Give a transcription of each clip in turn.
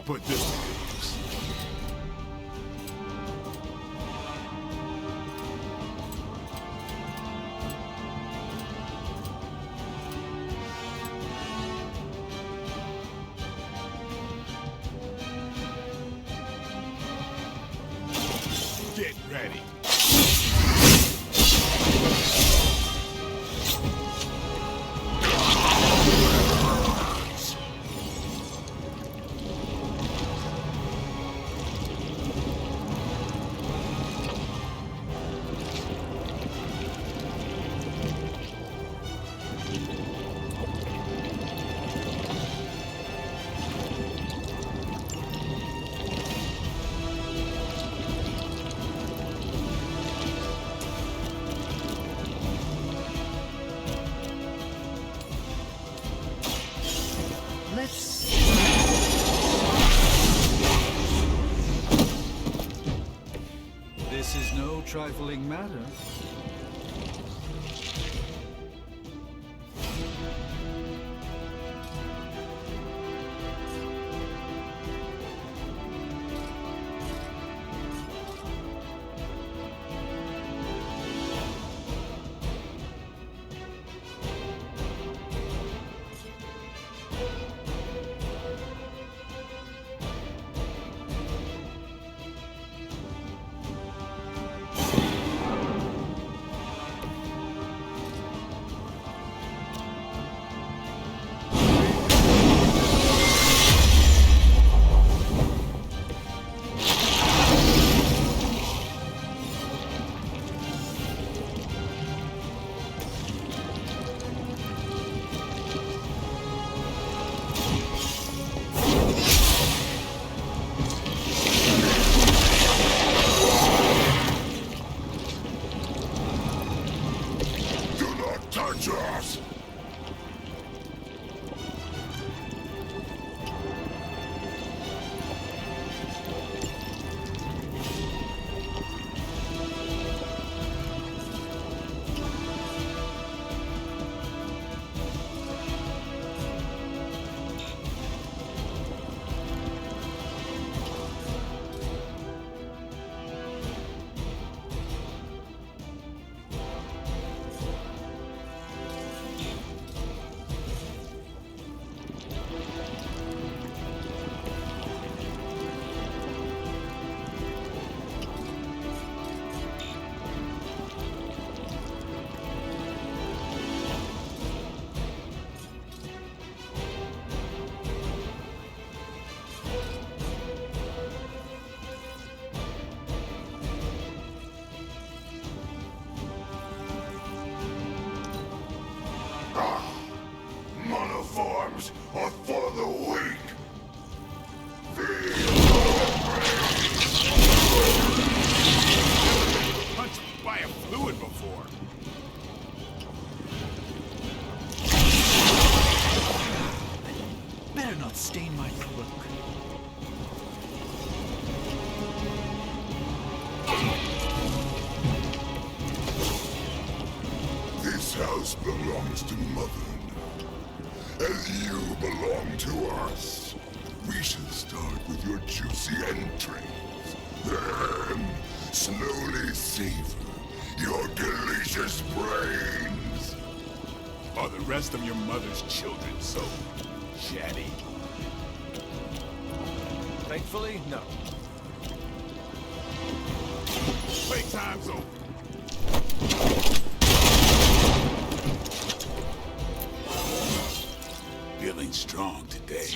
I'll put this to good use. Get ready. This is no trifling matter. Monoforms are for the weak. Punched by a fluid before. Better not stain my cloak. This house belongs to Mother now, as you belong to us. We shall start with your juicy entrails, then slowly savor your delicious brains. Are the rest of your mother's children so chatty? Thankfully, no. Playtime's over. Feeling strong today.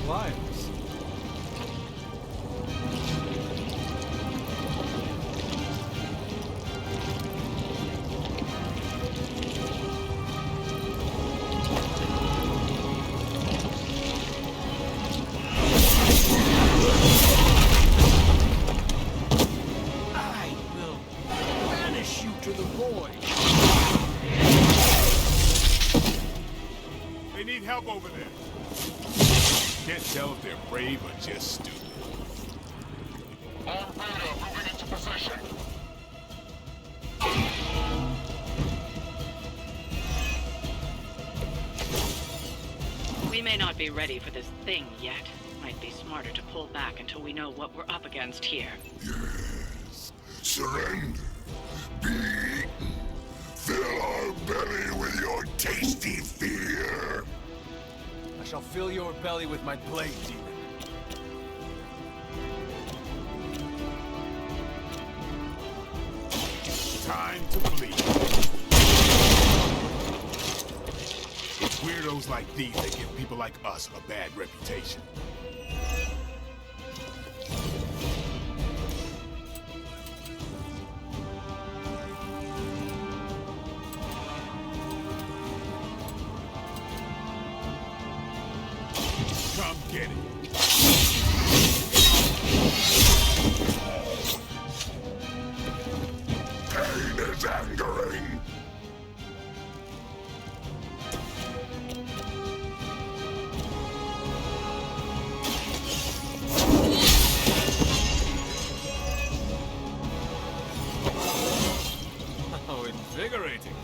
supplies. I will banish you to the void. They need help over there. Can't tell if they're brave or just stupid. On Beta, moving into position. We may not be ready for this thing yet. Might be smarter to pull back until we know what we're up against here. Yes. Surrender. Be eaten. Fill our belly with your tasty fear. I shall fill your belly with my blade, demon. Time to bleed. It's weirdos like these that give people like us a bad reputation. Come get it. Pain is angering. Oh, invigorating.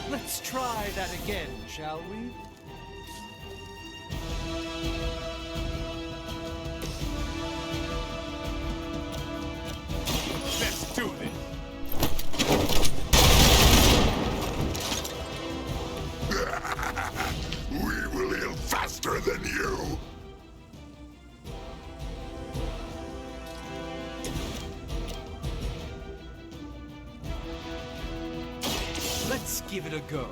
Let's try that again, shall we? Let's do this. We will heal faster than you. Let's give it a go.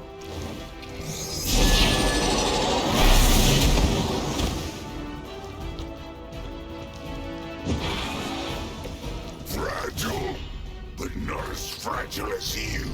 Fragile, but not as fragile as you.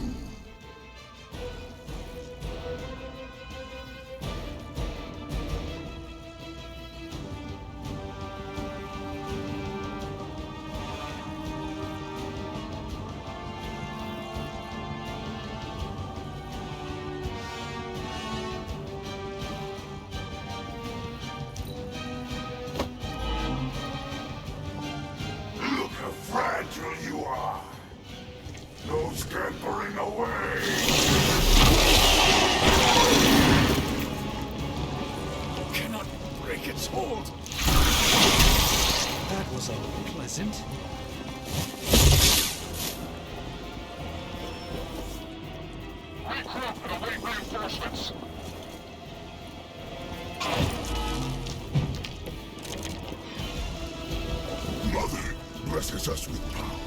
Look how fragile you are. No scampering away. Cannot break its hold. That was unpleasant. Regroup and await reinforcements. Mother blesses us with power.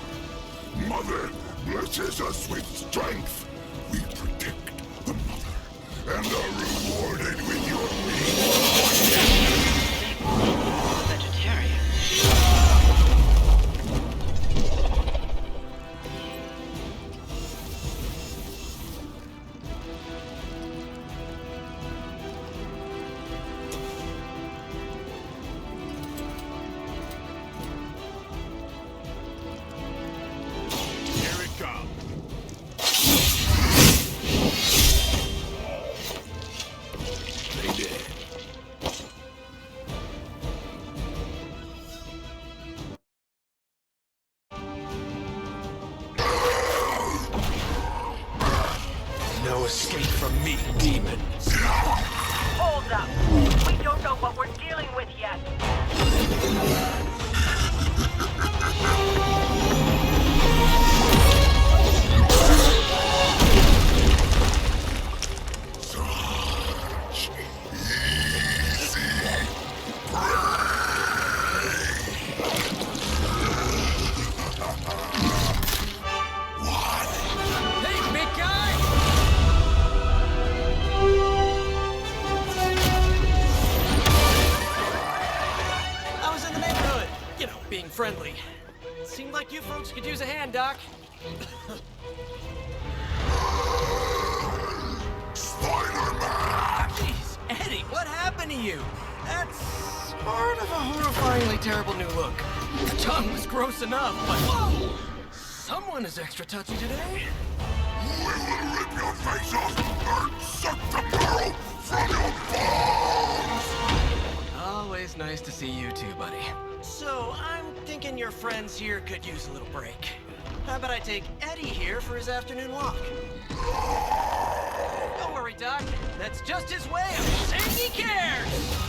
Mother blesses us with strength. We protect the mother and are rewarded with your meat. Vegetarian. Here it comes. They did. No escape from me, demon. Hold up. We don't know what we're dealing with yet. Such easy prey. One friendly. Seemed like you folks could use a hand, Doc. Spider-Man! Jeez, Eddie, what happened to you? That's sort of a horrifyingly terrible new look. The tongue was gross enough, but whoa! Someone is extra touchy today. We will rip your face off and suck the marrow from your bones! Always nice to see you too, buddy. So, I'm thinking your friends here could use a little break. How about I take Eddie here for his afternoon walk? Don't worry, Doc. That's just his way of saying he cares!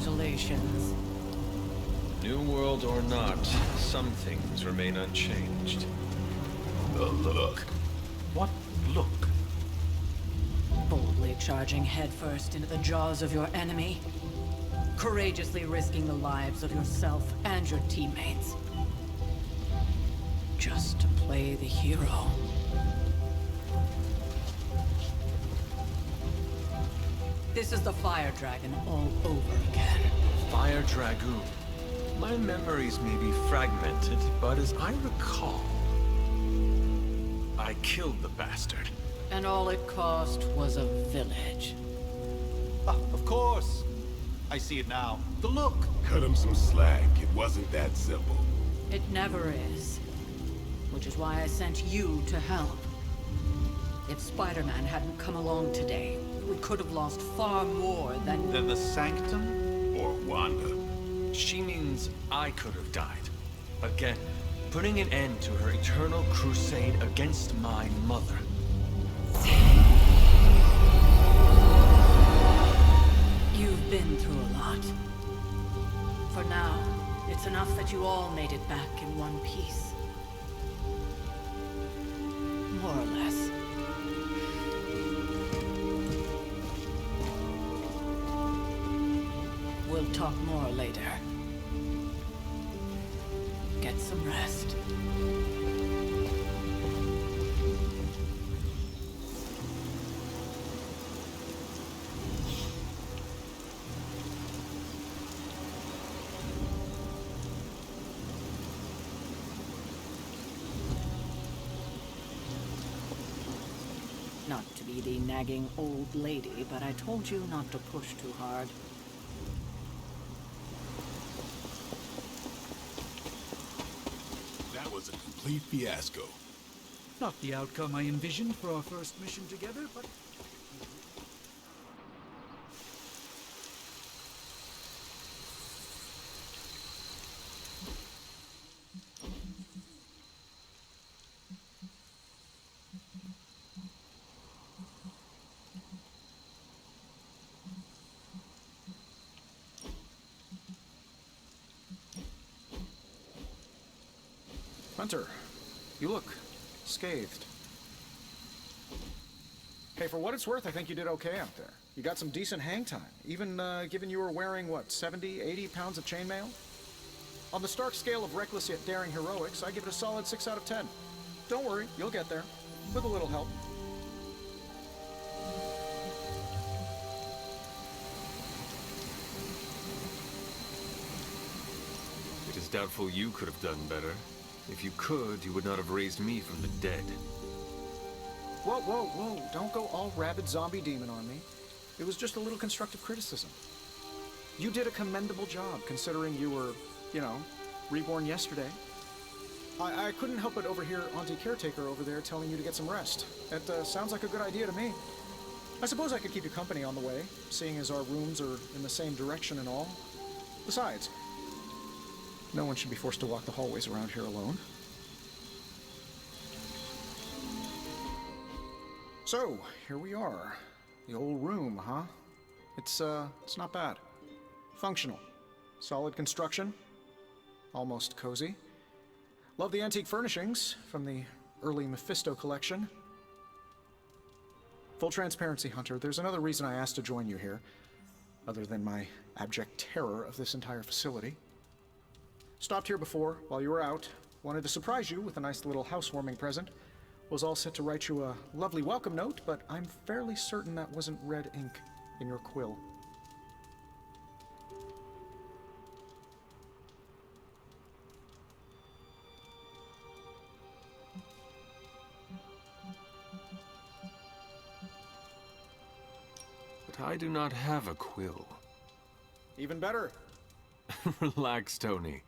Congratulations. New world or not, some things remain unchanged. The look. What look? Boldly charging headfirst into the jaws of your enemy. Courageously risking the lives of yourself and your teammates. Just to play the hero. This is the Fire Dragon all over again. Fire Dragoon. My memories may be fragmented, but as I recall, I killed the bastard. And all it cost was a village. Ah, of course. I see it now. The look. Cut him some slack. It wasn't that simple. It never is. Which is why I sent you to help. If Spider-Man hadn't come along today, we could have lost far more than... Then the Sanctum? Or Wanda. She means I could have died. Again, putting an end to her eternal crusade against my mother. You've been through a lot. For now, it's enough that you all made it back in one piece. More or less. We'll talk more later. Get some rest. Not to be the nagging old lady, but I told you not to push too hard. That was a complete fiasco. Not the outcome I envisioned for our first mission together, but... Hunter, you look scathed. Hey, for what it's worth, I think you did okay out there. You got some decent hang time, even given you were wearing, what, 70, 80 pounds of chainmail? On the Stark scale of reckless yet daring heroics, I give it a solid 6 out of 10. Don't worry, you'll get there, with a little help. It is doubtful you could have done better. If you could, you would not have raised me from the dead. Whoa, whoa, whoa, don't go all rabid zombie demon on me. It was just a little constructive criticism. You did a commendable job, considering you were, you know, reborn yesterday. I couldn't help but overhear Auntie Caretaker over there telling you to get some rest. That sounds like a good idea to me. I suppose I could keep you company on the way, seeing as our rooms are in the same direction and all. Besides, no one should be forced to walk the hallways around here alone. So, here we are. The old room, huh? It's not bad. Functional. Solid construction. Almost cozy. Love the antique furnishings from the early Mephisto collection. Full transparency, Hunter, there's another reason I asked to join you here, other than my abject terror of this entire facility. Stopped here before, while you were out. Wanted to surprise you with a nice little housewarming present. Was all set to write you a lovely welcome note, but I'm fairly certain that wasn't red ink in your quill. But I do not have a quill. Even better. Relax, Tony.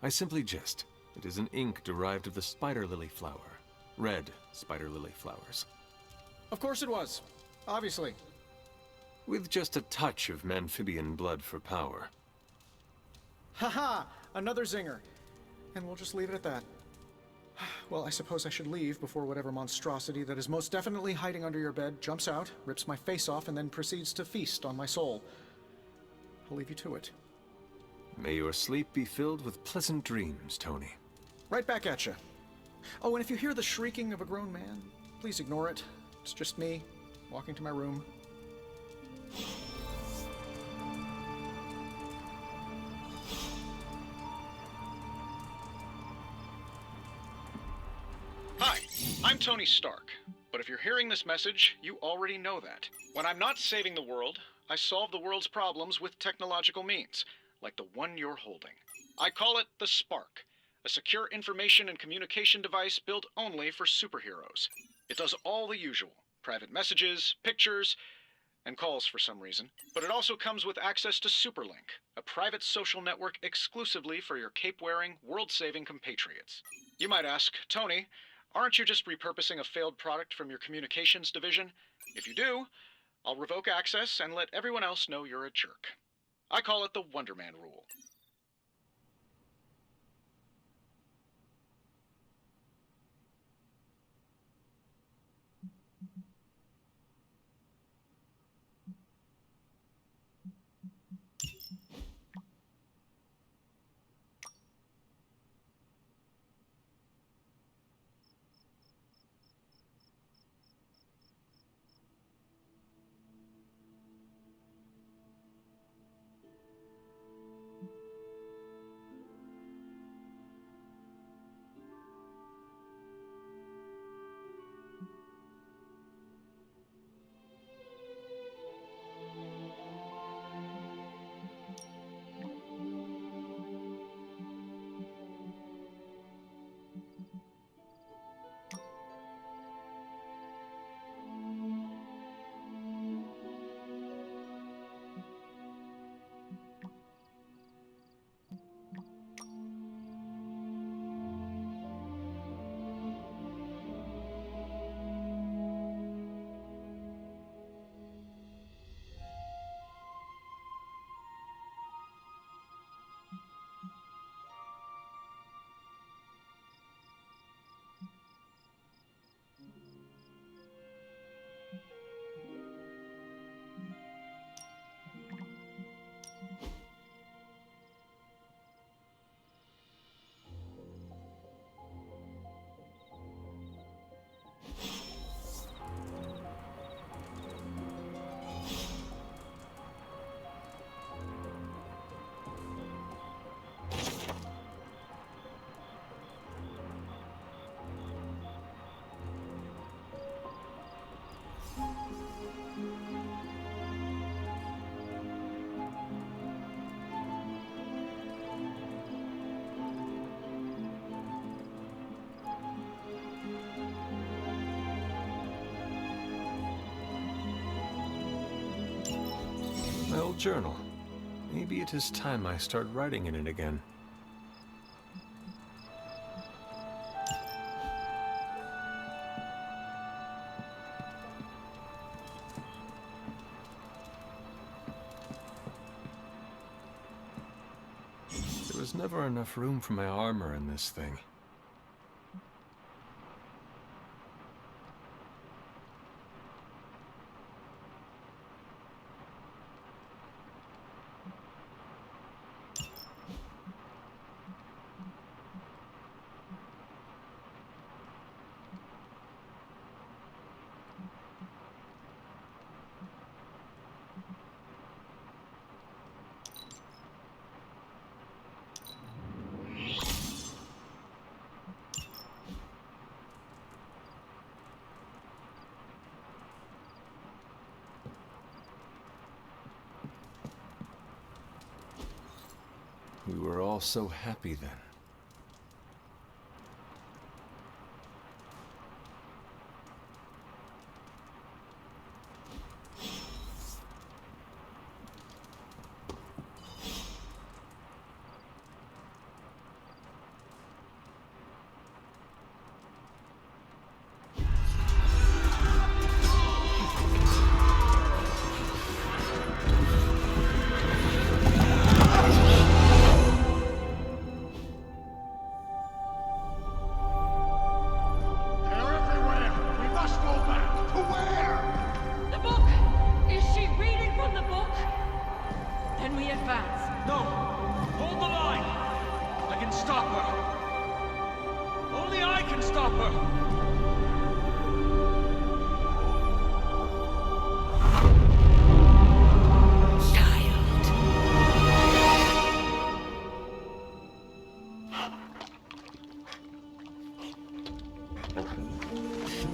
I simply jest. It is an ink derived of the spider lily flower. Red spider lily flowers. Of course it was. Obviously. With just a touch of amphibian blood for power. Haha! Another zinger. And we'll just leave it at that. Well, I suppose I should leave before whatever monstrosity that is most definitely hiding under your bed jumps out, rips my face off, and then proceeds to feast on my soul. I'll leave you to it. May your sleep be filled with pleasant dreams, Tony. Right back at you. Oh, and if you hear the shrieking of a grown man, please ignore it. It's just me, walking to my room. Hi, I'm Tony Stark. But if you're hearing this message, you already know that. When I'm not saving the world, I solve the world's problems with technological means, like the one you're holding. I call it the Spark, a secure information and communication device built only for superheroes. It does all the usual, private messages, pictures, and calls for some reason. But it also comes with access to Superlink, a private social network exclusively for your cape-wearing, world-saving compatriots. You might ask, Tony, aren't you just repurposing a failed product from your communications division? If you do, I'll revoke access and let everyone else know you're a jerk. I call it the Wonder Man rule. My old journal. Maybe it is time I start writing in it again. There was never enough room for my armor in this thing. We were all so happy then.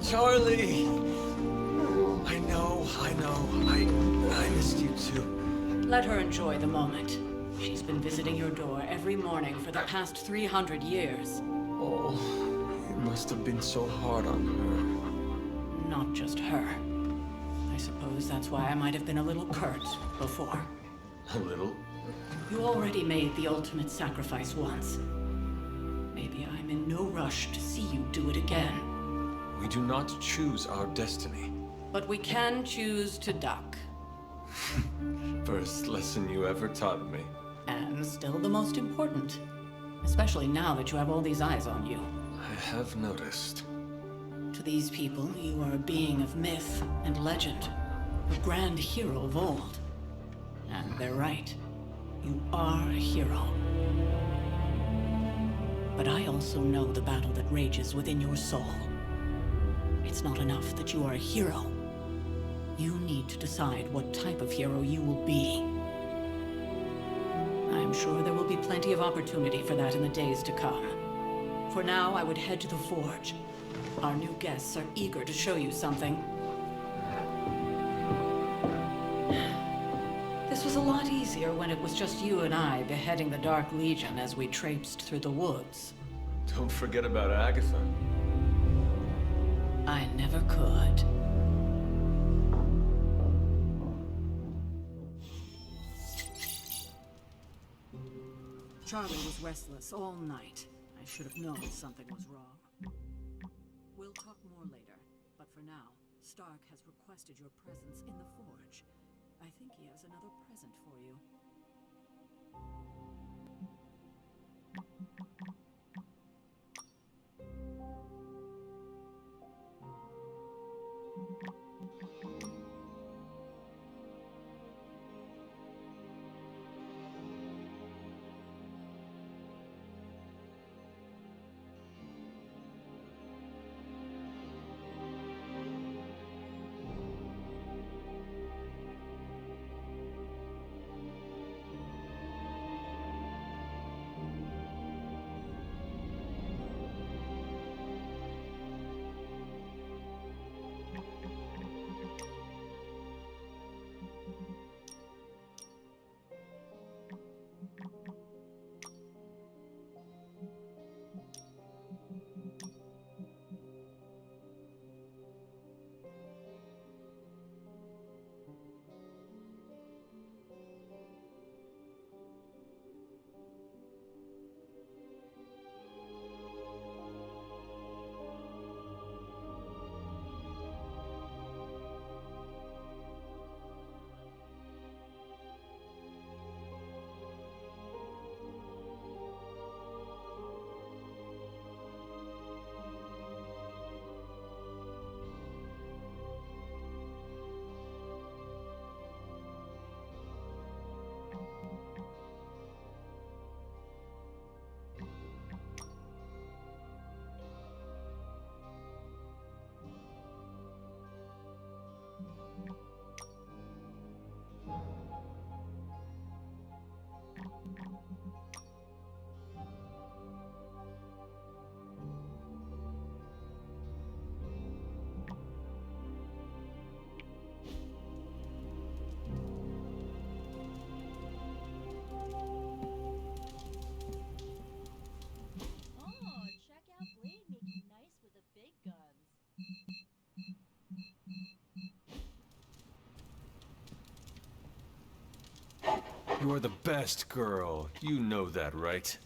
Charlie! I know. I missed you too. Let her enjoy the moment. She's been visiting your door every morning for the past 300 years. Oh, it must have been so hard on her. Not just her. I suppose that's why I might have been a little curt before. A little? You already made the ultimate sacrifice once. Maybe I'm in no rush to see you do it again. We do not choose our destiny. But we can choose to duck. First lesson you ever taught me. And still the most important. Especially now that you have all these eyes on you. I have noticed. To these people, you are a being of myth and legend. A grand hero of old. And they're right. You are a hero. But I also know the battle that rages within your soul. It's not enough that you are a hero. You need to decide what type of hero you will be. I'm sure there will be plenty of opportunity for that in the days to come. For now, I would head to the forge. Our new guests are eager to show you something. This was a lot easier when it was just you and I beheading the Dark Legion as we traipsed through the woods. Don't forget about Agatha. I never could. Charlie was restless all night. I should have known something was wrong. We'll talk more later, but for now, Stark has requested your presence in the forge. I think he has another present for you. You are the best girl. You know that, right?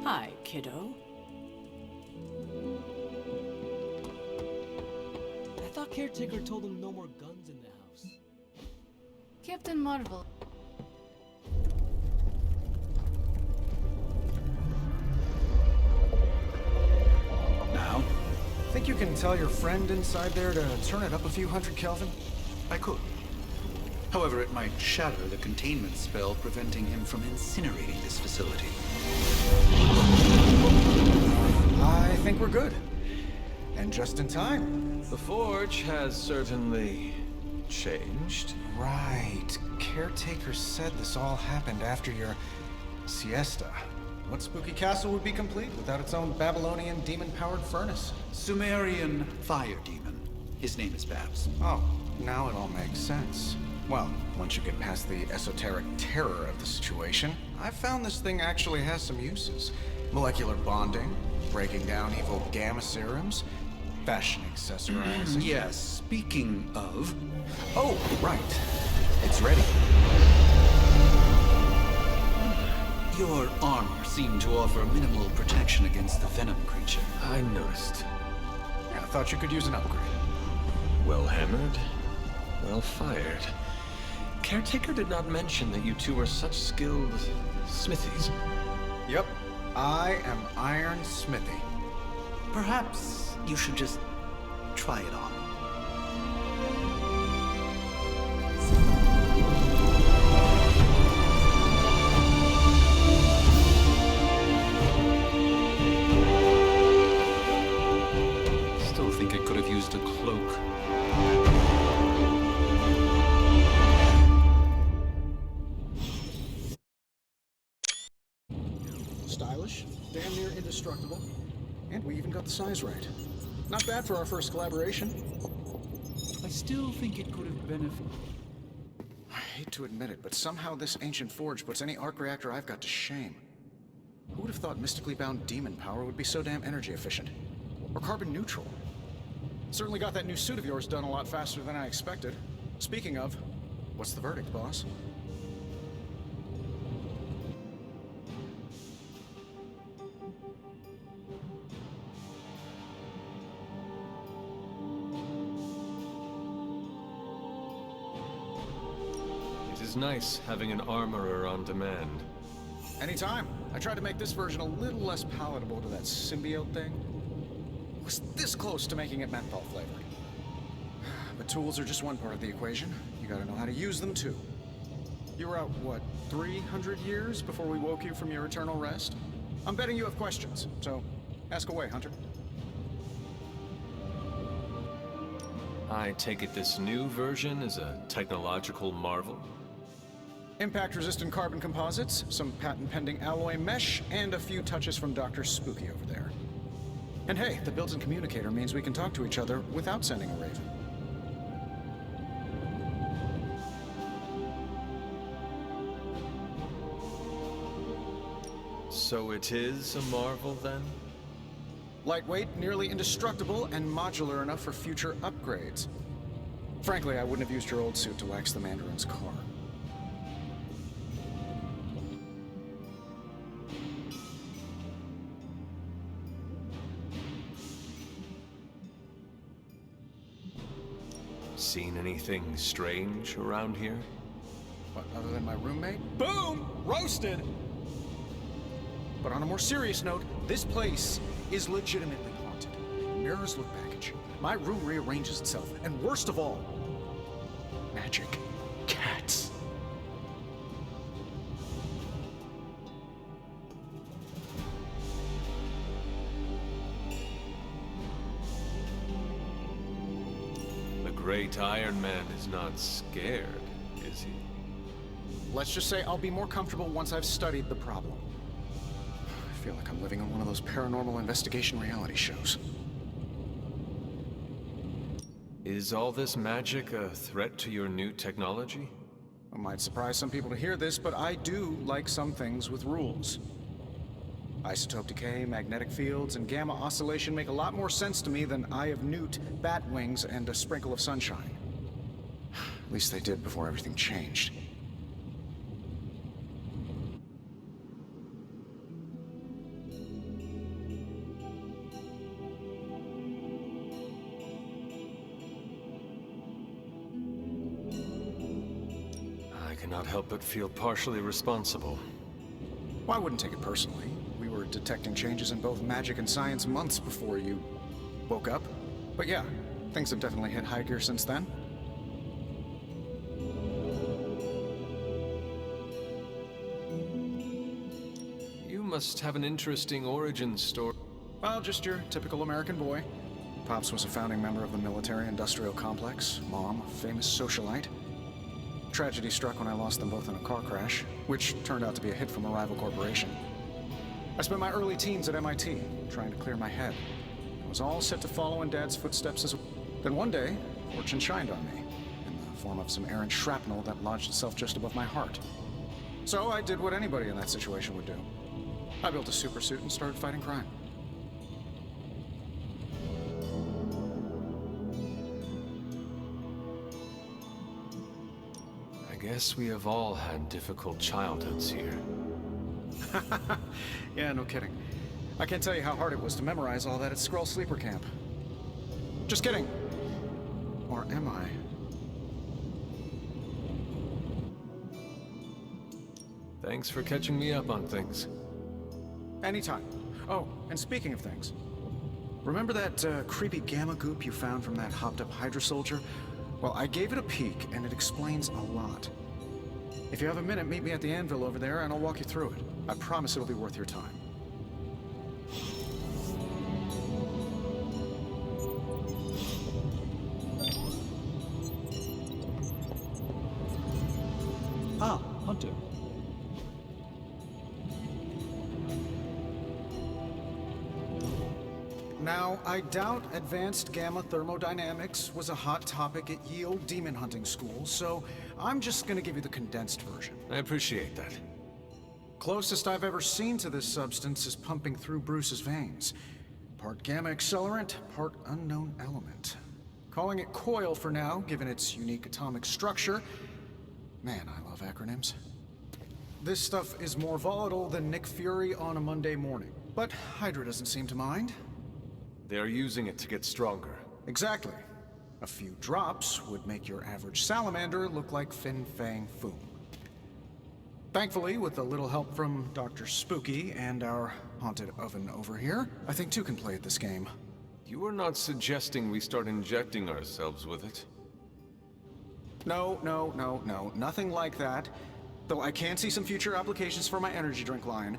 Hi, kiddo. Caretaker told him no more guns in the house. Captain Marvel. Now? Think you can tell your friend inside there to turn it up a few hundred Kelvin? I could. However, it might shatter the containment spell preventing him from incinerating this facility. I think we're good. And just in time. The Forge has certainly changed. Right. Caretaker said this all happened after your siesta. What spooky castle would be complete without its own Babylonian demon-powered furnace? Sumerian fire demon. His name is Babs. Oh, now it all makes sense. Well, once you get past the esoteric terror of the situation, I've found this thing actually has some uses. Molecular bonding, breaking down evil gamma serums, fashion accessorizing. Yes, speaking of... Oh, right. It's ready. Your armor seemed to offer minimal protection against the venom creature. I noticed. I thought you could use an upgrade. Well hammered, well fired. Caretaker did not mention that you two are such skilled smithies. Yep, I am Iron Smithy. Perhaps you should just try it on. Still think it could have used a cloak. Stylish, damn near indestructible, and we even got the size right. Not bad for our first collaboration. I still think it could have benefited. I hate to admit it, but somehow this ancient forge puts any arc reactor I've got to shame. Who would have thought mystically bound demon power would be so damn energy efficient? Or carbon neutral? Certainly got that new suit of yours done a lot faster than I expected. Speaking of, what's the verdict, boss? It is nice having an armorer on demand. Anytime. I tried to make this version a little less palatable to that symbiote thing. Was this close to making it menthol flavored. But tools are just one part of the equation. You gotta know how to use them too. You were out, what, 300 years before we woke you from your eternal rest? I'm betting you have questions, so ask away, Hunter. I take it this new version is a technological marvel? Impact-resistant carbon composites, some patent-pending alloy mesh, and a few touches from Dr. Spooky over there. And hey, the built-in communicator means we can talk to each other without sending a raven. So it is a marvel, then? Lightweight, nearly indestructible, and modular enough for future upgrades. Frankly, I wouldn't have used your old suit to wax the Mandarin's car. Seen anything strange around here? What, other than my roommate? Boom! Roasted! But on a more serious note, this place is legitimately haunted. Mirrors look back at you. My room rearranges itself. And worst of all, magic cats. The great Iron Man is not scared, is he? Let's just say I'll be more comfortable once I've studied the problem. I feel like I'm living on one of those paranormal investigation reality shows. Is all this magic a threat to your new technology? It might surprise some people to hear this, but I do like some things with rules. Isotope decay, magnetic fields, and gamma oscillation make a lot more sense to me than Eye of Newt, bat wings, and a sprinkle of sunshine. At least they did before everything changed. cannot help but feel partially responsible. Well, I wouldn't take it personally. We were detecting changes in both magic and science months before you woke up. But yeah, things have definitely hit high gear since then. You must have an interesting origin story. Well, just your typical American boy. Pops was a founding member of the military-industrial complex. Mom, a famous socialite. Tragedy struck when I lost them both in a car crash, which turned out to be a hit from a rival corporation. I spent my early teens at MIT, trying to clear my head. I was all set to follow in Dad's footsteps as well. Then one day, fortune shined on me, in the form of some errant shrapnel that lodged itself just above my heart. So I did what anybody in that situation would do. I built a supersuit and started fighting crime. I guess we have all had difficult childhoods here. Yeah, no kidding. I can't tell you how hard it was to memorize all that at Skrull Sleeper Camp. Just kidding. Or am I? Thanks for catching me up on things. Anytime. Oh, and speaking of things, remember that creepy gamma goop you found from that hopped-up Hydra soldier? Well, I gave it a peek, and it explains a lot. If you have a minute, meet me at the anvil over there, and I'll walk you through it. I promise it'll be worth your time. Ah, Hunter. Now, I doubt advanced gamma thermodynamics was a hot topic at Ye Olde Demon Hunting School, so I'm just gonna give you the condensed version. I appreciate that. Closest I've ever seen to this substance is pumping through Bruce's veins. Part gamma accelerant, part unknown element. Calling it coil for now, given its unique atomic structure. Man, I love acronyms. This stuff is more volatile than Nick Fury on a Monday morning, but Hydra doesn't seem to mind. They are using it to get stronger. Exactly. A few drops would make your average salamander look like Fin Fang Foom. Thankfully, with a little help from Dr. Spooky and our haunted oven over here, I think two can play at this game. You are not suggesting we start injecting ourselves with it? No, nothing like that. Though I can see some future applications for my energy drink line.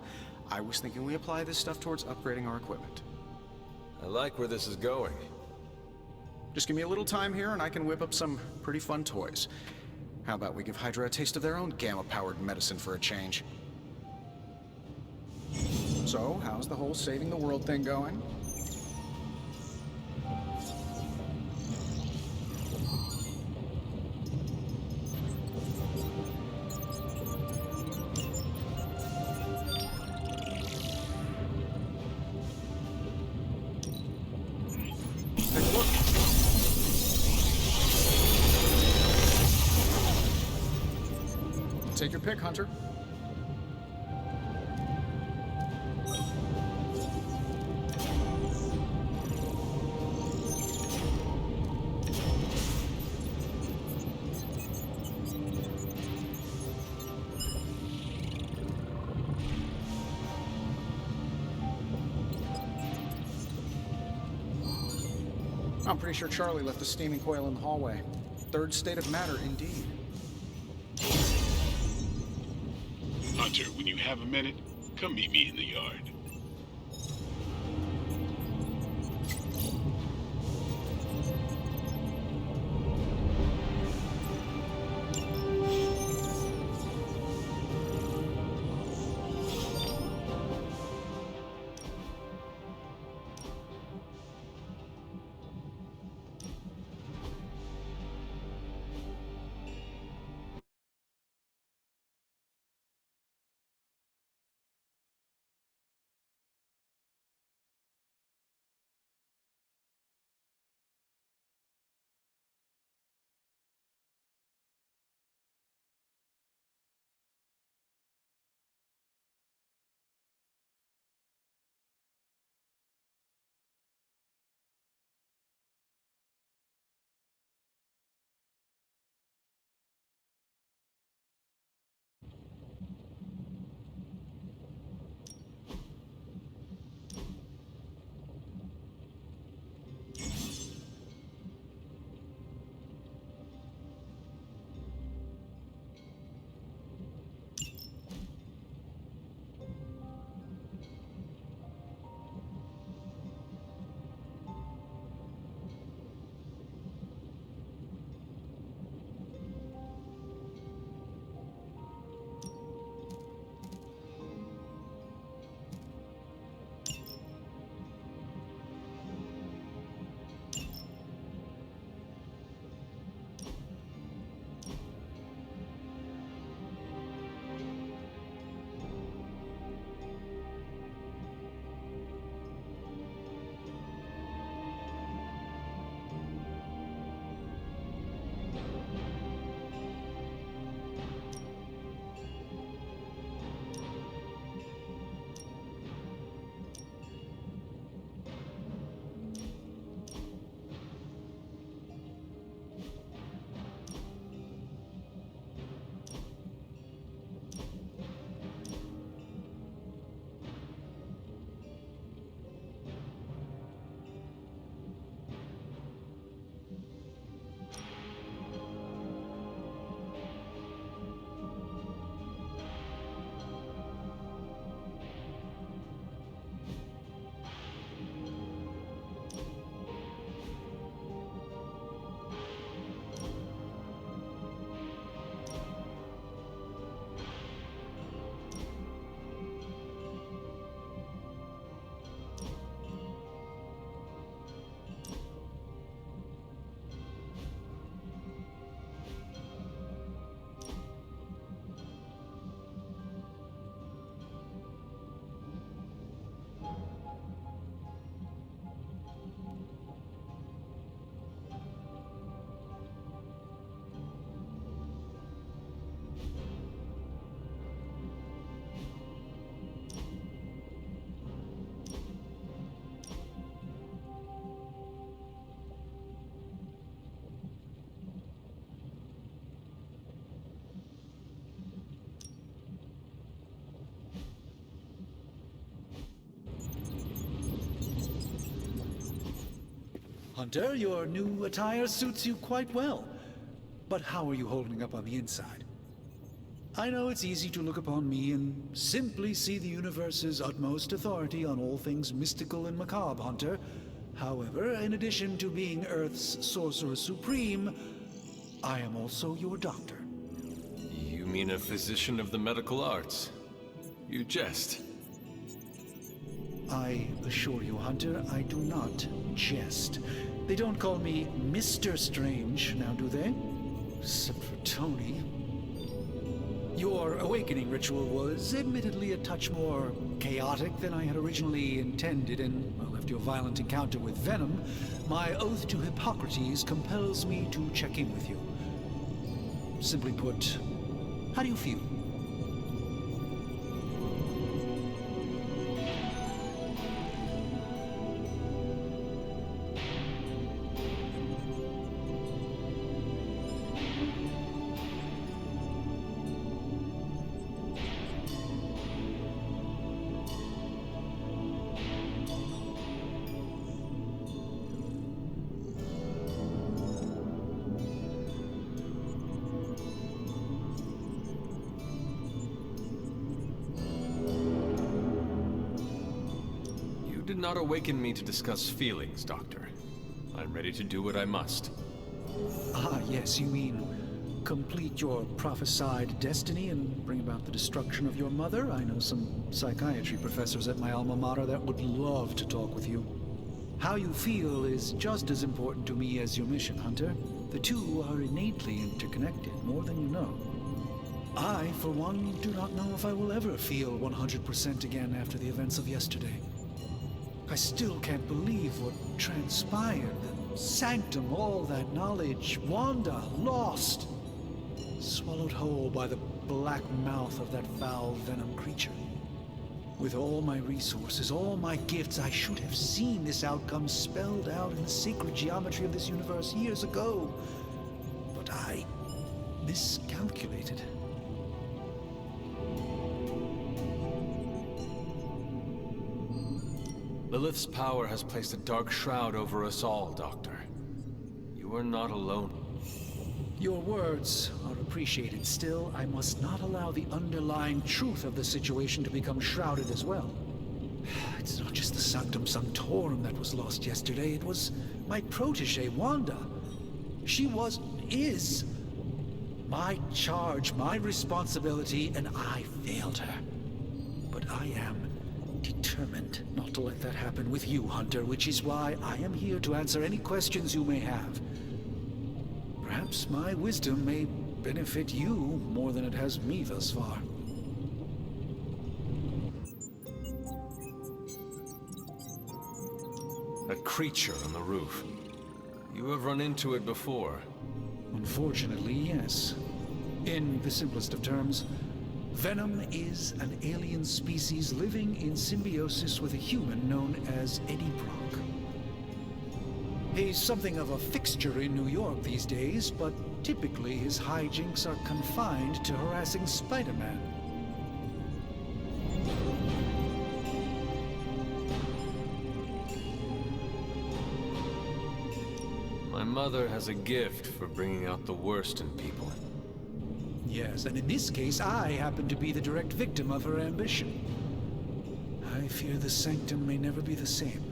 I was thinking we apply this stuff towards upgrading our equipment. I like where this is going. Just give me a little time here and I can whip up some pretty fun toys. How about we give Hydra a taste of their own gamma-powered medicine for a change? So, how's the whole saving the world thing going? Take your pick, Hunter. I'm pretty sure Charlie left the steaming coil in the hallway. Third state of matter, indeed. Hunter, when you have a minute, come meet me in the yard. Hunter. Your new attire suits you quite well. But how are you holding up on the inside? I know it's easy to look upon me and simply see the universe's utmost authority on all things mystical and macabre, Hunter. However, in addition to being Earth's Sorcerer Supreme, I am also your doctor. You mean a physician of the medical arts? You jest. I assure you, Hunter, I do not jest. They don't call me Mr. Strange, now do they? Except for Tony. Your awakening ritual was admittedly a touch more chaotic than I had originally intended, and, well, after your violent encounter with Venom, my oath to Hippocrates compels me to check in with you. Simply put, how do you feel? You did not awaken me to discuss feelings, Doctor. I'm ready to do what I must. Ah, yes, you mean complete your prophesied destiny and bring about the destruction of your mother? I know some psychiatry professors at my alma mater that would love to talk with you. How you feel is just as important to me as your mission, Hunter. The two are innately interconnected, more than you know. I, for one, do not know if I will ever feel 100% again after the events of yesterday. I still can't believe what transpired. The sanctum, all that knowledge, Wanda, lost. Swallowed whole by the black mouth of that foul venom creature. With all my resources, all my gifts, I should have seen this outcome spelled out in the sacred geometry of this universe years ago. But I miscalculated. Lilith's power has placed a dark shroud over us all, Doctor. You are not alone. Your words are appreciated. Still, I must not allow the underlying truth of the situation to become shrouded as well. It's not just the Sanctum Sanctorum that was lost yesterday. It was my protege, Wanda. She is my charge, my responsibility, and I failed her. But I am determined not to let that happen with you, Hunter, which is why I am here to answer any questions you may have. Perhaps my wisdom may benefit you more than it has me thus far. A creature on the roof. You have run into it before. Unfortunately, yes. In the simplest of terms, Venom is an alien species living in symbiosis with a human known as Eddie Brock. He's something of a fixture in New York these days, but typically his hijinks are confined to harassing Spider-Man. My mother has a gift for bringing out the worst in people. Yes, and in this case, I happen to be the direct victim of her ambition. I fear the Sanctum may never be the same.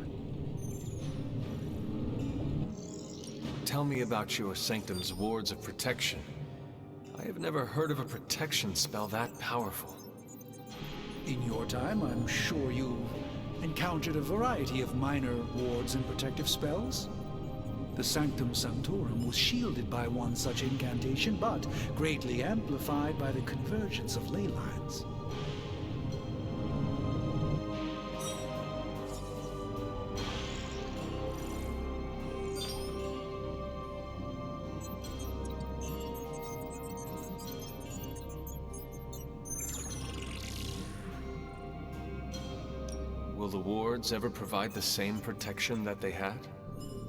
Tell me about your Sanctum's wards of protection. I have never heard of a protection spell that powerful. In your time, I'm sure you've encountered a variety of minor wards and protective spells. The Sanctum Sanctorum was shielded by one such incantation, but greatly amplified by the convergence of ley lines. Will the wards ever provide the same protection that they had?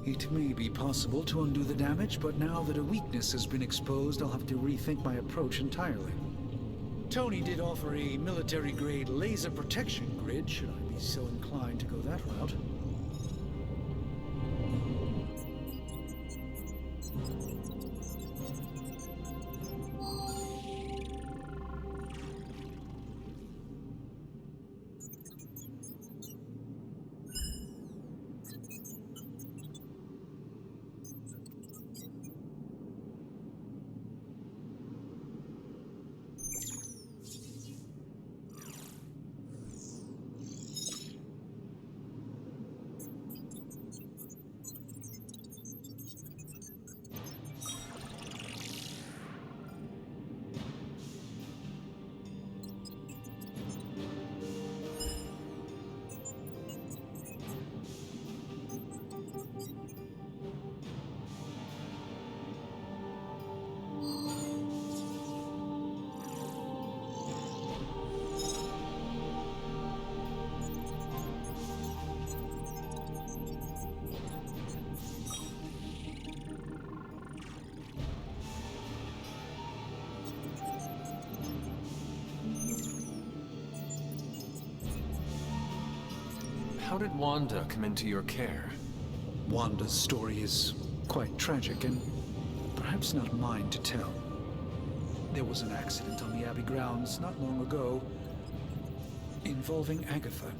It may be possible to undo the damage, but now that a weakness has been exposed, I'll have to rethink my approach entirely. Tony did offer a military-grade laser protection grid, should I be so inclined to go that route. How did Wanda come into your care? Wanda's story is quite tragic and perhaps not mine to tell. There was an accident on the Abbey grounds not long ago involving Agatha.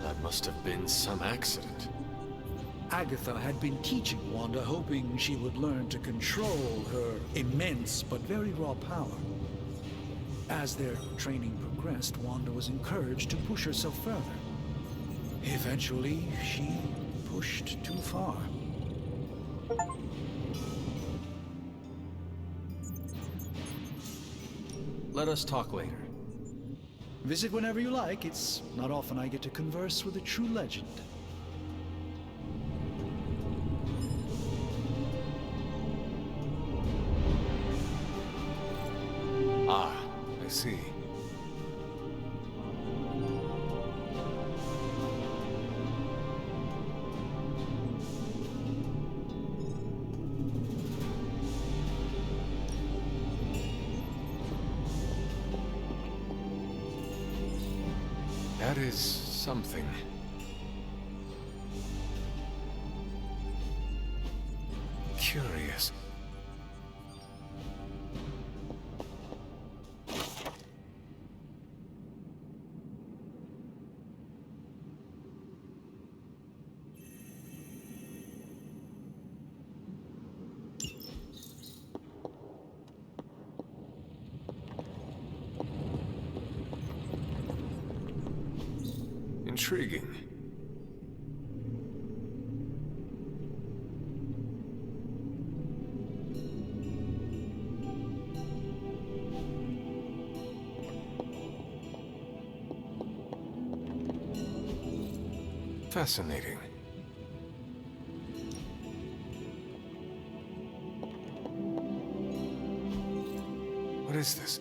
That must have been some accident. Agatha had been teaching Wanda, hoping she would learn to control her immense but very raw power. As their training progressed, Wanda was encouraged to push herself further. Eventually, she pushed too far. Let us talk later. Visit whenever you like. It's not often I get to converse with a true legend. Ah, I see. That is something. Curious. Intriguing. Fascinating. What is this?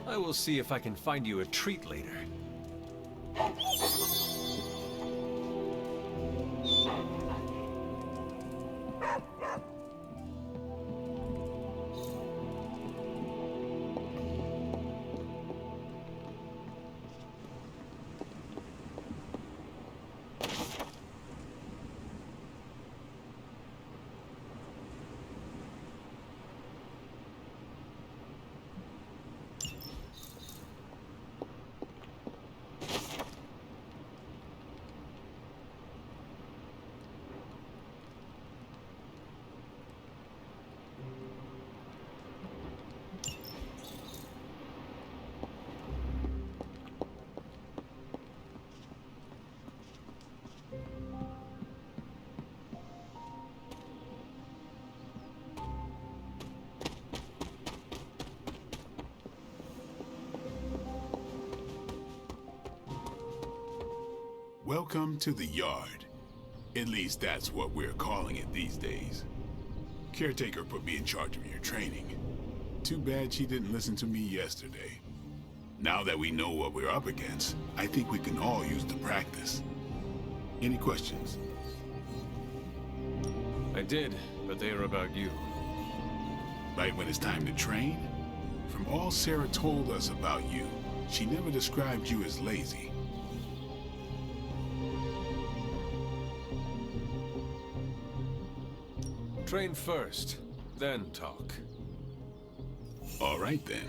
I will see if I can find you a treat later. Welcome to the yard. At least that's what we're calling it these days. Caretaker put me in charge of your training. Too bad she didn't listen to me yesterday. Now that we know what we're up against, I think we can all use the practice. Any questions? I did, but they are about you. Right when it's time to train? From all Sarah told us about you, she never described you as lazy. Train first, then talk. All right then.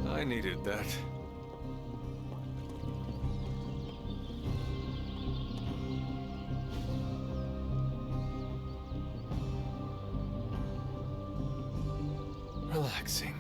I needed that. Relaxing.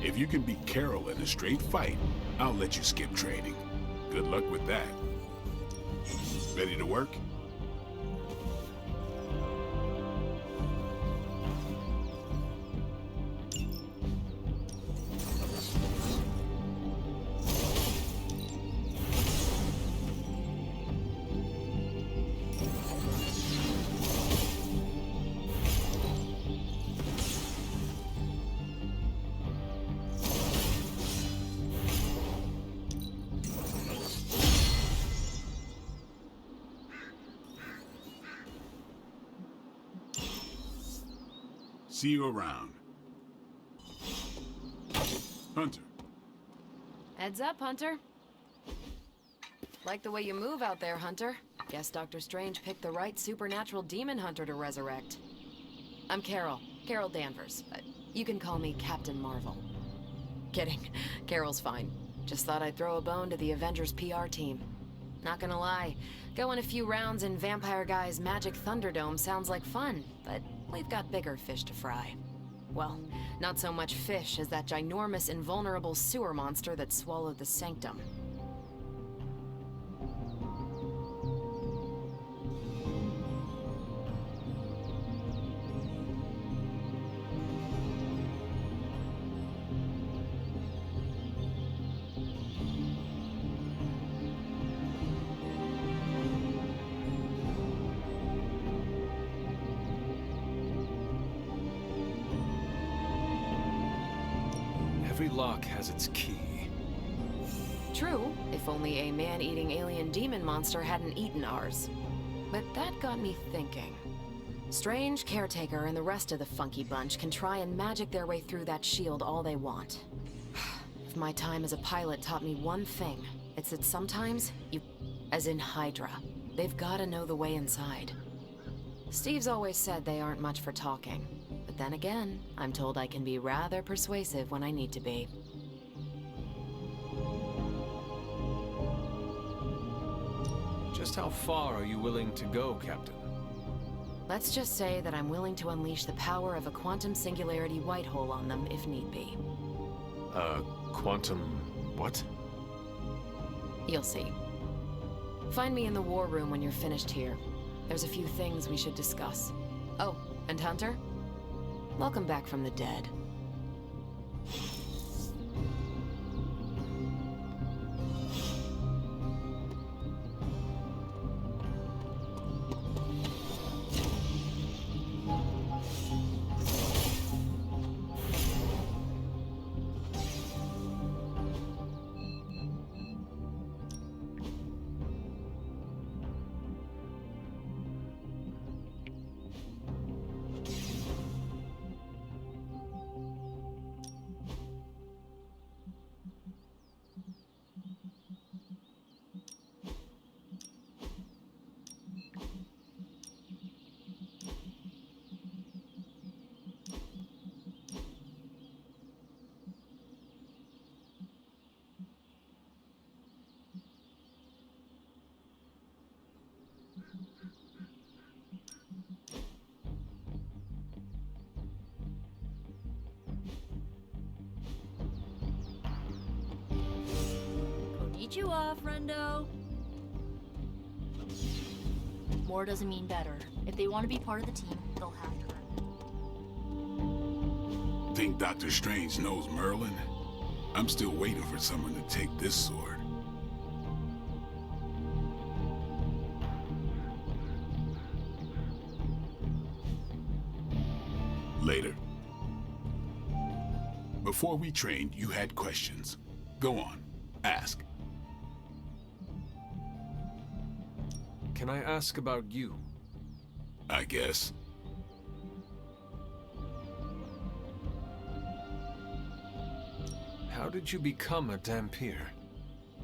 If you can beat Carol in a straight fight, I'll let you skip training. Good luck with that. Ready to work? See you around. Hunter. Heads up, Hunter. Like the way you move out there, Hunter. Guess Dr. Strange picked the right supernatural demon hunter to resurrect. I'm Carol Danvers. You can call me Captain Marvel. Kidding. Carol's fine. Just thought I'd throw a bone to the Avengers PR team. Not gonna lie, going a few rounds in Vampire Guy's Magic Thunderdome sounds like fun, but we've got bigger fish to fry. Well, not so much fish as that ginormous invulnerable sewer monster that swallowed the Sanctum. Every lock has its key. True, if only a man-eating alien demon monster hadn't eaten ours. But that got me thinking. Strange, Caretaker, and the rest of the funky bunch can try and magic their way through that shield all they want. If my time as a pilot taught me one thing, it's that sometimes you... as in Hydra. They've gotta know the way inside. Steve's always said they aren't much for talking. But then again, I'm told I can be rather persuasive when I need to be. Just how far are you willing to go, Captain? Let's just say that I'm willing to unleash the power of a quantum singularity white hole on them if need be. Quantum... what? You'll see. Find me in the war room when you're finished here. There's a few things we should discuss. Oh, and Hunter? Welcome back from the dead. Konnichiwa, friendo. More doesn't mean better. If they want to be part of the team, they'll have to earn it. Think Dr. Strange knows Merlin? I'm still waiting for someone to take this sword. Later. Before we trained, you had questions. Go on, ask. Can I ask about you? I guess. How did you become a Dampier?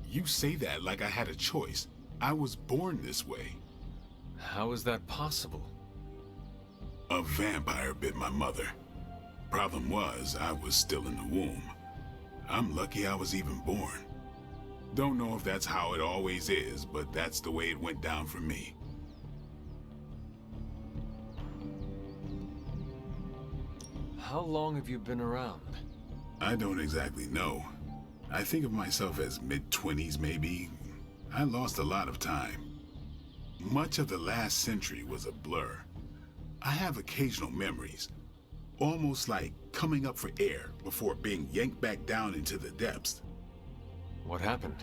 You say that like I had a choice. I was born this way. How is that possible? A vampire bit my mother. Problem was, I was still in the womb. I'm lucky I was even born. Don't know if that's how it always is, but that's the way it went down for me. How long have you been around? I don't exactly know. I think of myself as mid-20s, maybe. I lost a lot of time. Much of the last century was a blur. I have occasional memories, almost like coming up for air before being yanked back down into the depths. What happened?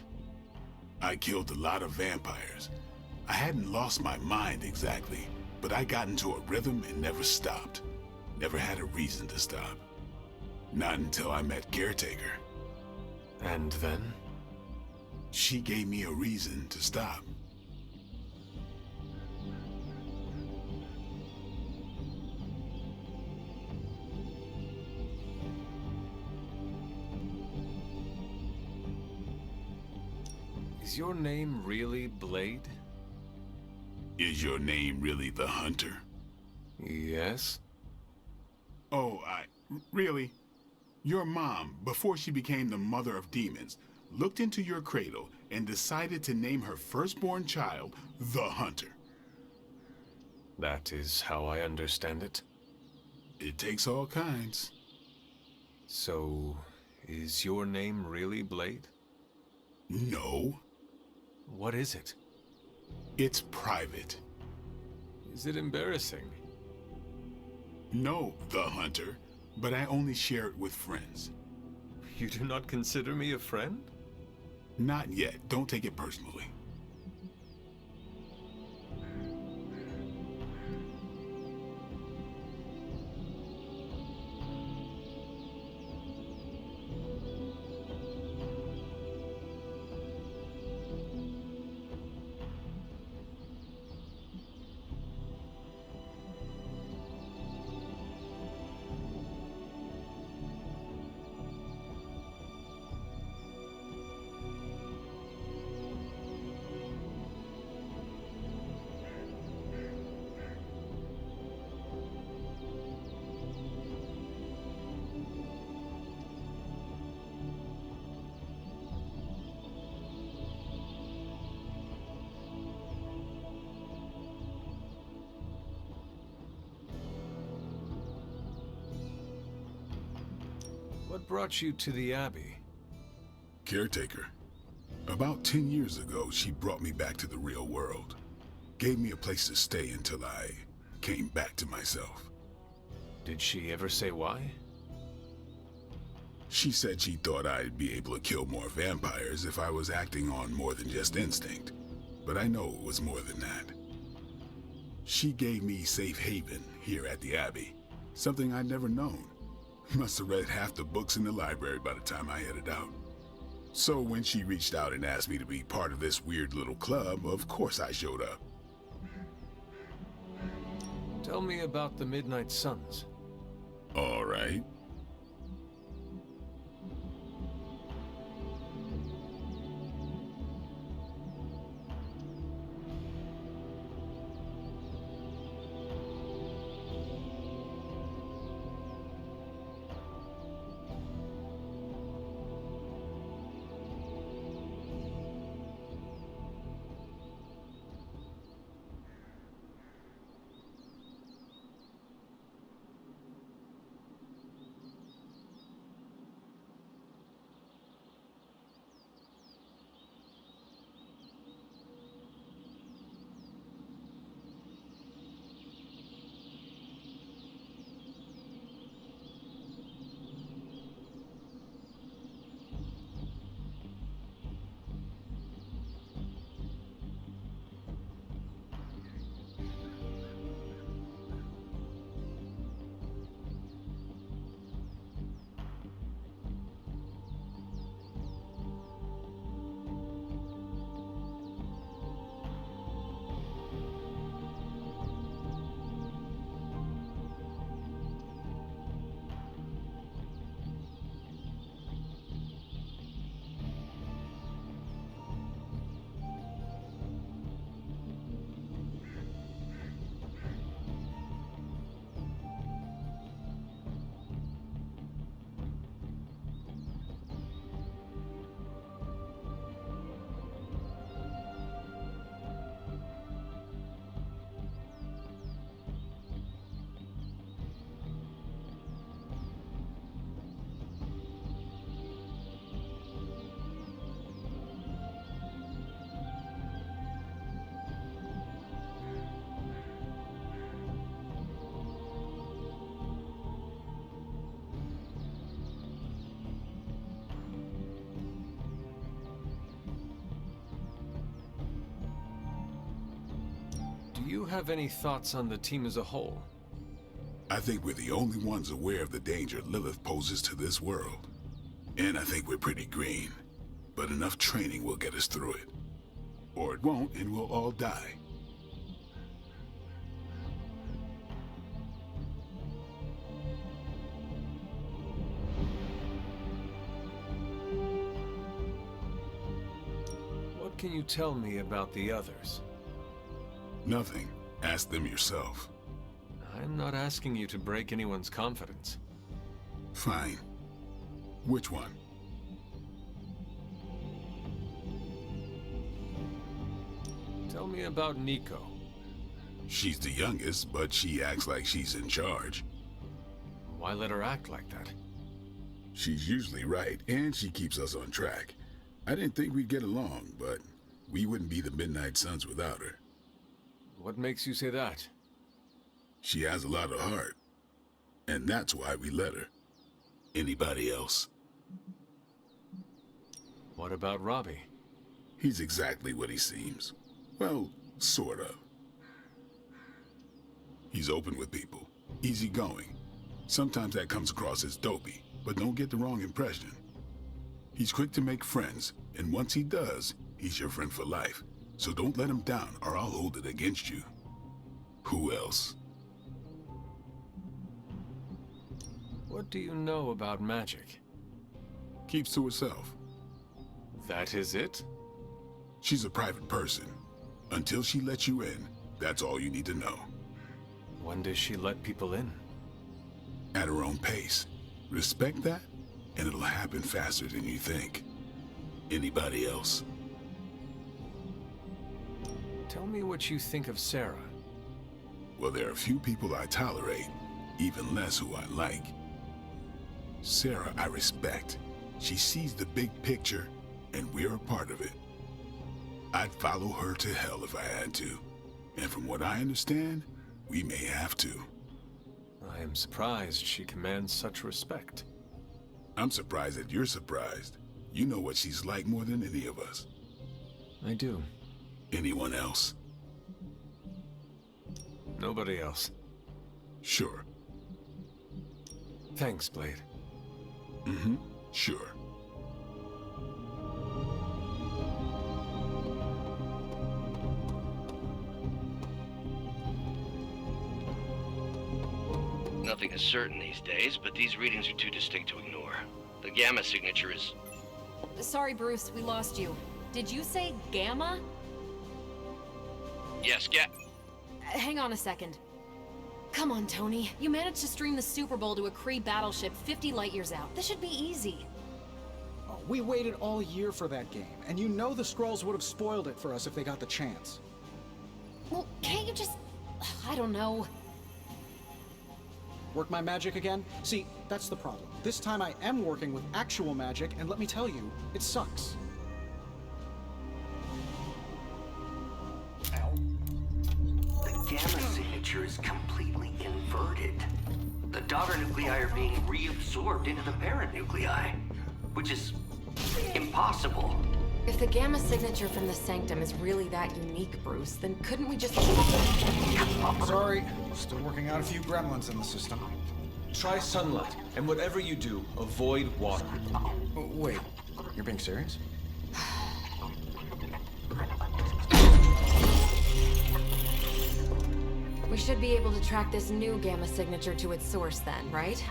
I killed a lot of vampires. I hadn't lost my mind exactly, but I got into a rhythm and never stopped. Never had a reason to stop. Not until I met Caretaker. And then? She gave me a reason to stop. Is your name really Blade? Is your name really the Hunter? Yes. Oh, really? Your mom, before she became the mother of demons, looked into your cradle and decided to name her firstborn child the Hunter. That is how I understand it. It takes all kinds. So, is your name really Blade? No. What is it? It's private. Is it embarrassing? No, the Hunter, but I only share it with friends. You do not consider me a friend? Not yet. Don't take it personally. What brought you to the Abbey? Caretaker. About 10 years ago, she brought me back to the real world. Gave me a place to stay until I came back to myself. Did she ever say why? She said she thought I'd be able to kill more vampires if I was acting on more than just instinct. But I know it was more than that. She gave me safe haven here at the Abbey. Something I'd never known. Must have read half the books in the library by the time I headed out. So when she reached out and asked me to be part of this weird little club, of course I showed up. Tell me about the Midnight Suns. All right. Do you have any thoughts on the team as a whole? I think we're the only ones aware of the danger Lilith poses to this world. And I think we're pretty green. But enough training will get us through it. Or it won't, and we'll all die. What can you tell me about the others? Nothing. Ask them yourself. I'm not asking you to break anyone's confidence. Fine. Which one? Tell me about Nico. She's the youngest, but she acts like she's in charge. Why let her act like that? She's usually right, and she keeps us on track. I didn't think we'd get along, but we wouldn't be the Midnight Suns without her. What makes you say that? She has a lot of heart, and that's why we let her. Anybody else? What about Robbie? He's exactly what he seems. Well, sort of. He's open with people, easygoing. Sometimes that comes across as dopey, but don't get the wrong impression. He's quick to make friends, and once he does, he's your friend for life. So don't let him down, or I'll hold it against you. Who else? What do you know about magic? Keeps to herself. That is it? She's a private person. Until she lets you in, that's all you need to know. When does she let people in? At her own pace. Respect that, and it'll happen faster than you think. Anybody else? Tell me what you think of Sarah. Well, there are a few people I tolerate, even less who I like. Sarah, I respect. She sees the big picture, and we're a part of it. I'd follow her to hell if I had to. And from what I understand, we may have to. I am surprised she commands such respect. I'm surprised that you're surprised. You know what she's like more than any of us. I do. Anyone else? Nobody else. Sure. Thanks, Blade. Mm-hmm. Sure. Nothing is certain these days, but these readings are too distinct to ignore. The gamma signature is... Sorry, Bruce, we lost you. Did you say Gamma? Yes, Hang on a second. Come on, Tony. You managed to stream the Super Bowl to a Kree battleship 50 light-years out. This should be easy. Oh, we waited all year for that game, and you know the Skrulls would have spoiled it for us if they got the chance. Well, can't you just... I don't know. Work my magic again? See, that's the problem. This time I am working with actual magic, and let me tell you, it sucks. The gamma signature is completely inverted. The daughter nuclei are being reabsorbed into the parent nuclei, which is impossible. If the gamma signature from the Sanctum is really that unique, Bruce, then couldn't we just... Sorry, still working out a few gremlins in the system. Try sunlight, and whatever you do, avoid water. Oh, wait, you're being serious? We should be able to track this new gamma signature to its source then, right?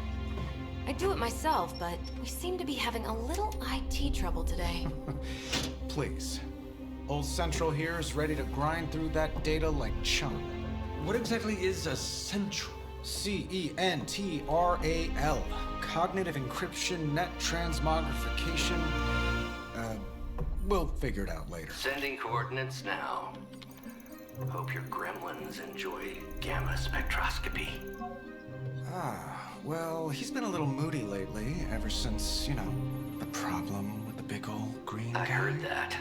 I'd do it myself, but we seem to be having a little IT trouble today. Please. Old Central here is ready to grind through that data like chum. What exactly is a central? C-E-N-T-R-A-L. Cognitive encryption, net transmogrification. We'll figure it out later. Sending coordinates now. Hope your gremlins enjoy gamma spectroscopy. Well, he's been a little moody lately, ever since, you know, the problem with the big old green guy. I heard that.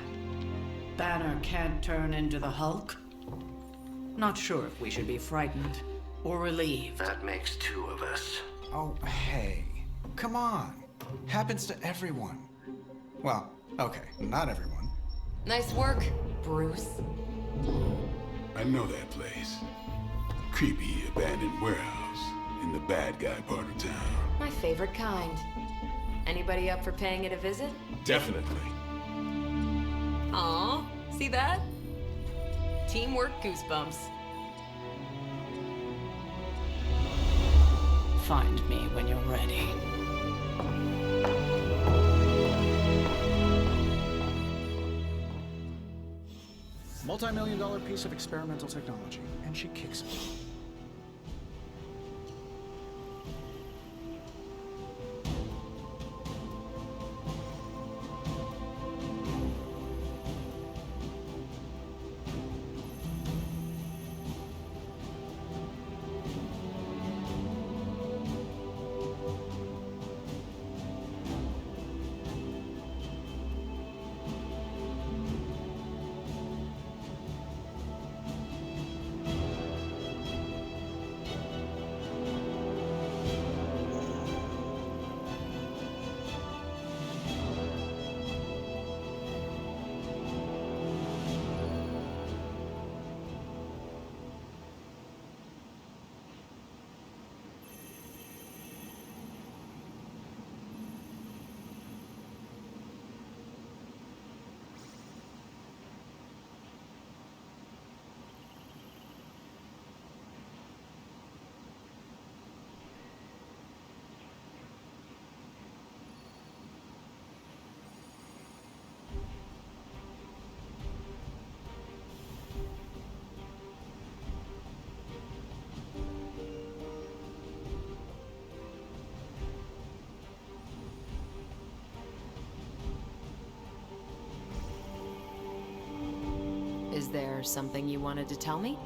Banner can't turn into the Hulk? Not sure if we should be frightened or relieved. That makes two of us. Oh, hey. Come on. Happens to everyone. Well, okay, not everyone. Nice work, Bruce. I know that place. Creepy abandoned warehouse in the bad guy part of town. My favorite kind. Anybody up for paying it a visit? Definitely. Aw, see that? Teamwork goosebumps. Find me when you're ready. Multi-million-dollar piece of experimental technology, and she kicks it. there something you wanted to tell me?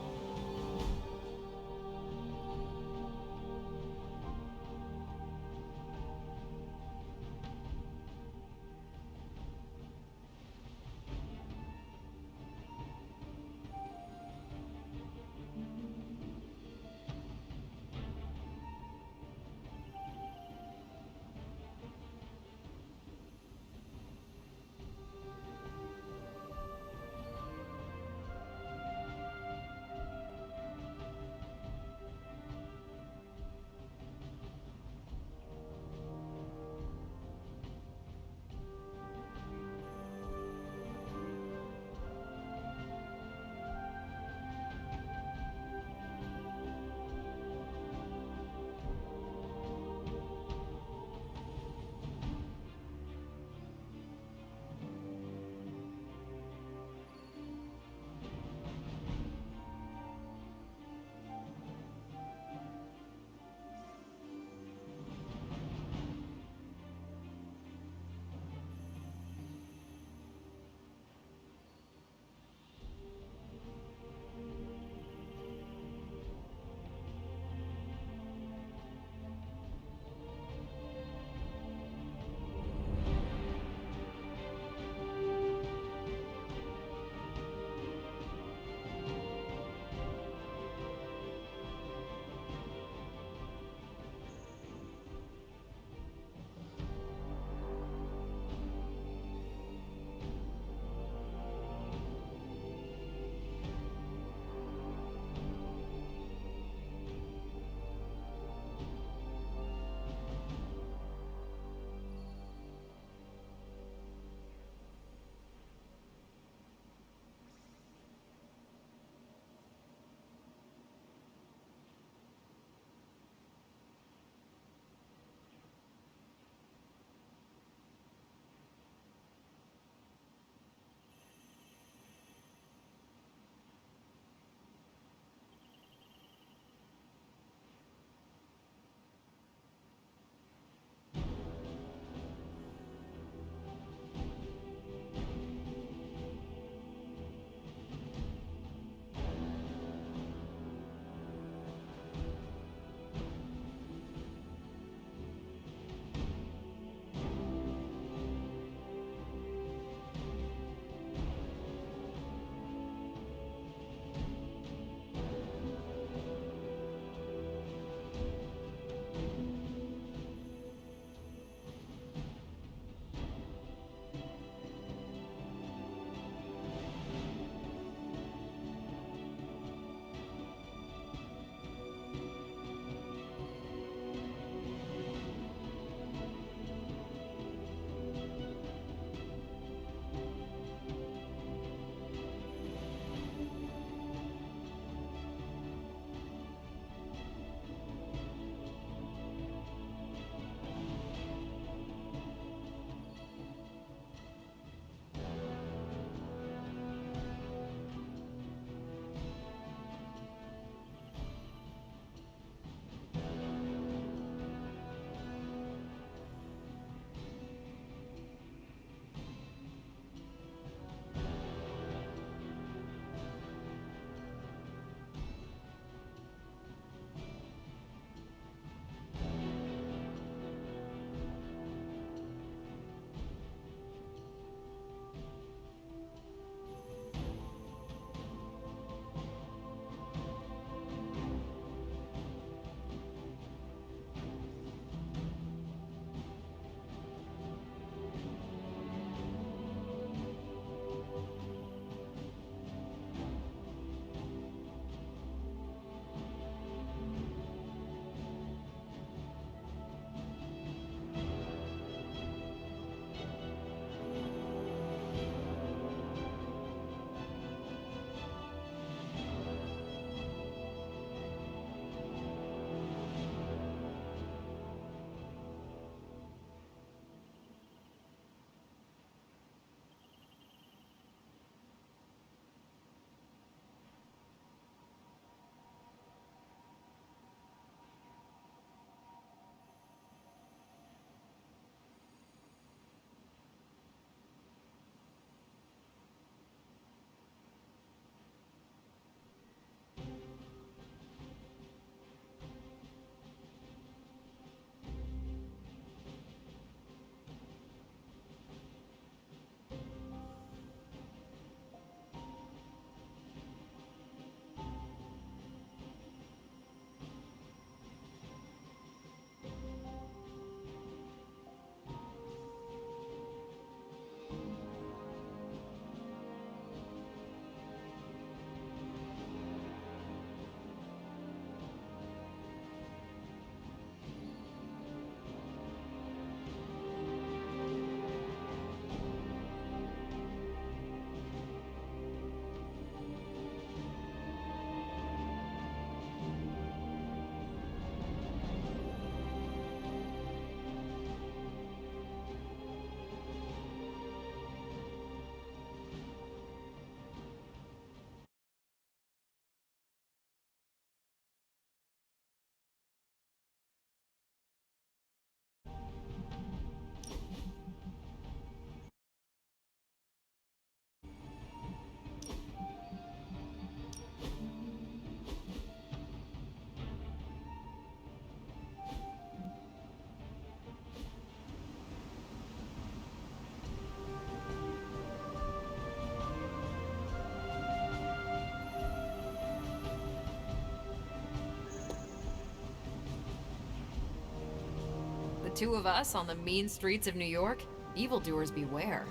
two of us on the mean streets of New York? Evildoers beware.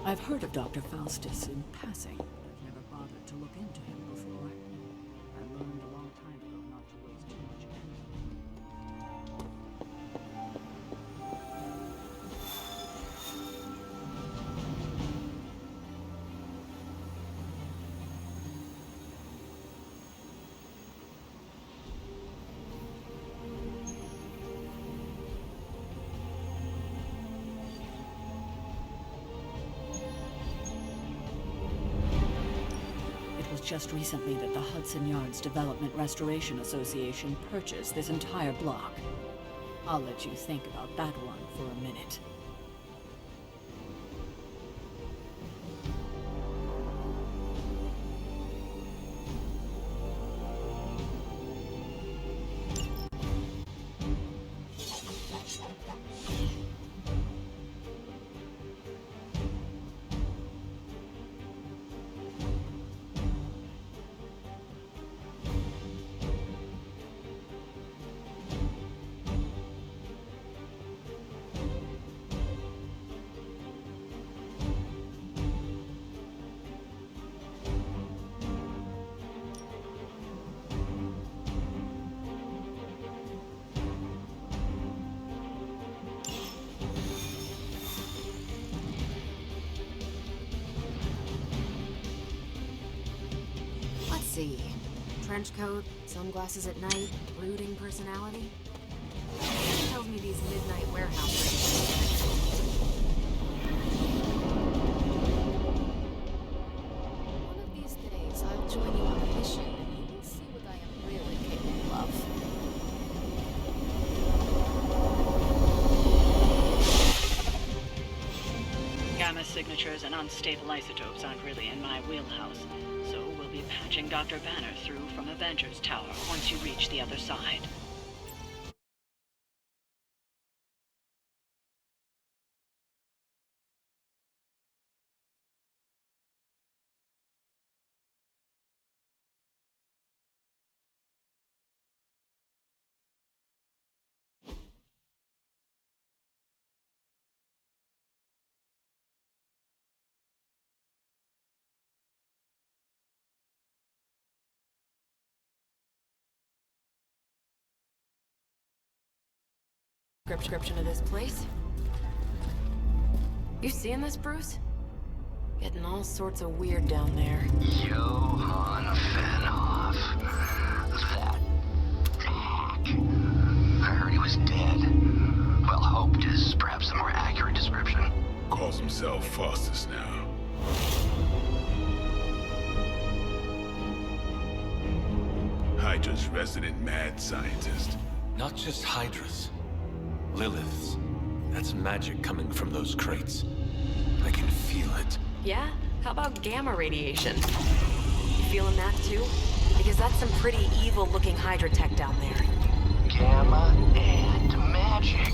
I've heard of Dr. Faustus in passing, but I've never bothered to look into him before. I learned a long time ago not to waste too much energy. Just recently that the Hudson Yards Development Restoration Association purchased this entire block. I'll let you think about that one for a minute. See. Trench coat, sunglasses at night, brooding personality. Tells me these midnight warehouse raids. One of these days, I'll join you on a mission, and you will see what I am really capable of. Gamma signatures and unstable isotopes aren't really in my wheelhouse. So we'll be patching Dr. Banner through from Avengers Tower once you reach the other side. Description of this place. You seeing this, Bruce? Getting all sorts of weird down there. Johann Fenhoff. That hack. I heard he was dead. Well, hoped is perhaps the more accurate description. Calls himself Faustus now. Hydra's resident mad scientist. Not just Hydra's. Lilith's. That's magic coming from those crates. I can feel it. Yeah? How about gamma radiation? You feeling that too? Because that's some pretty evil-looking Hydra tech down there. Gamma and magic.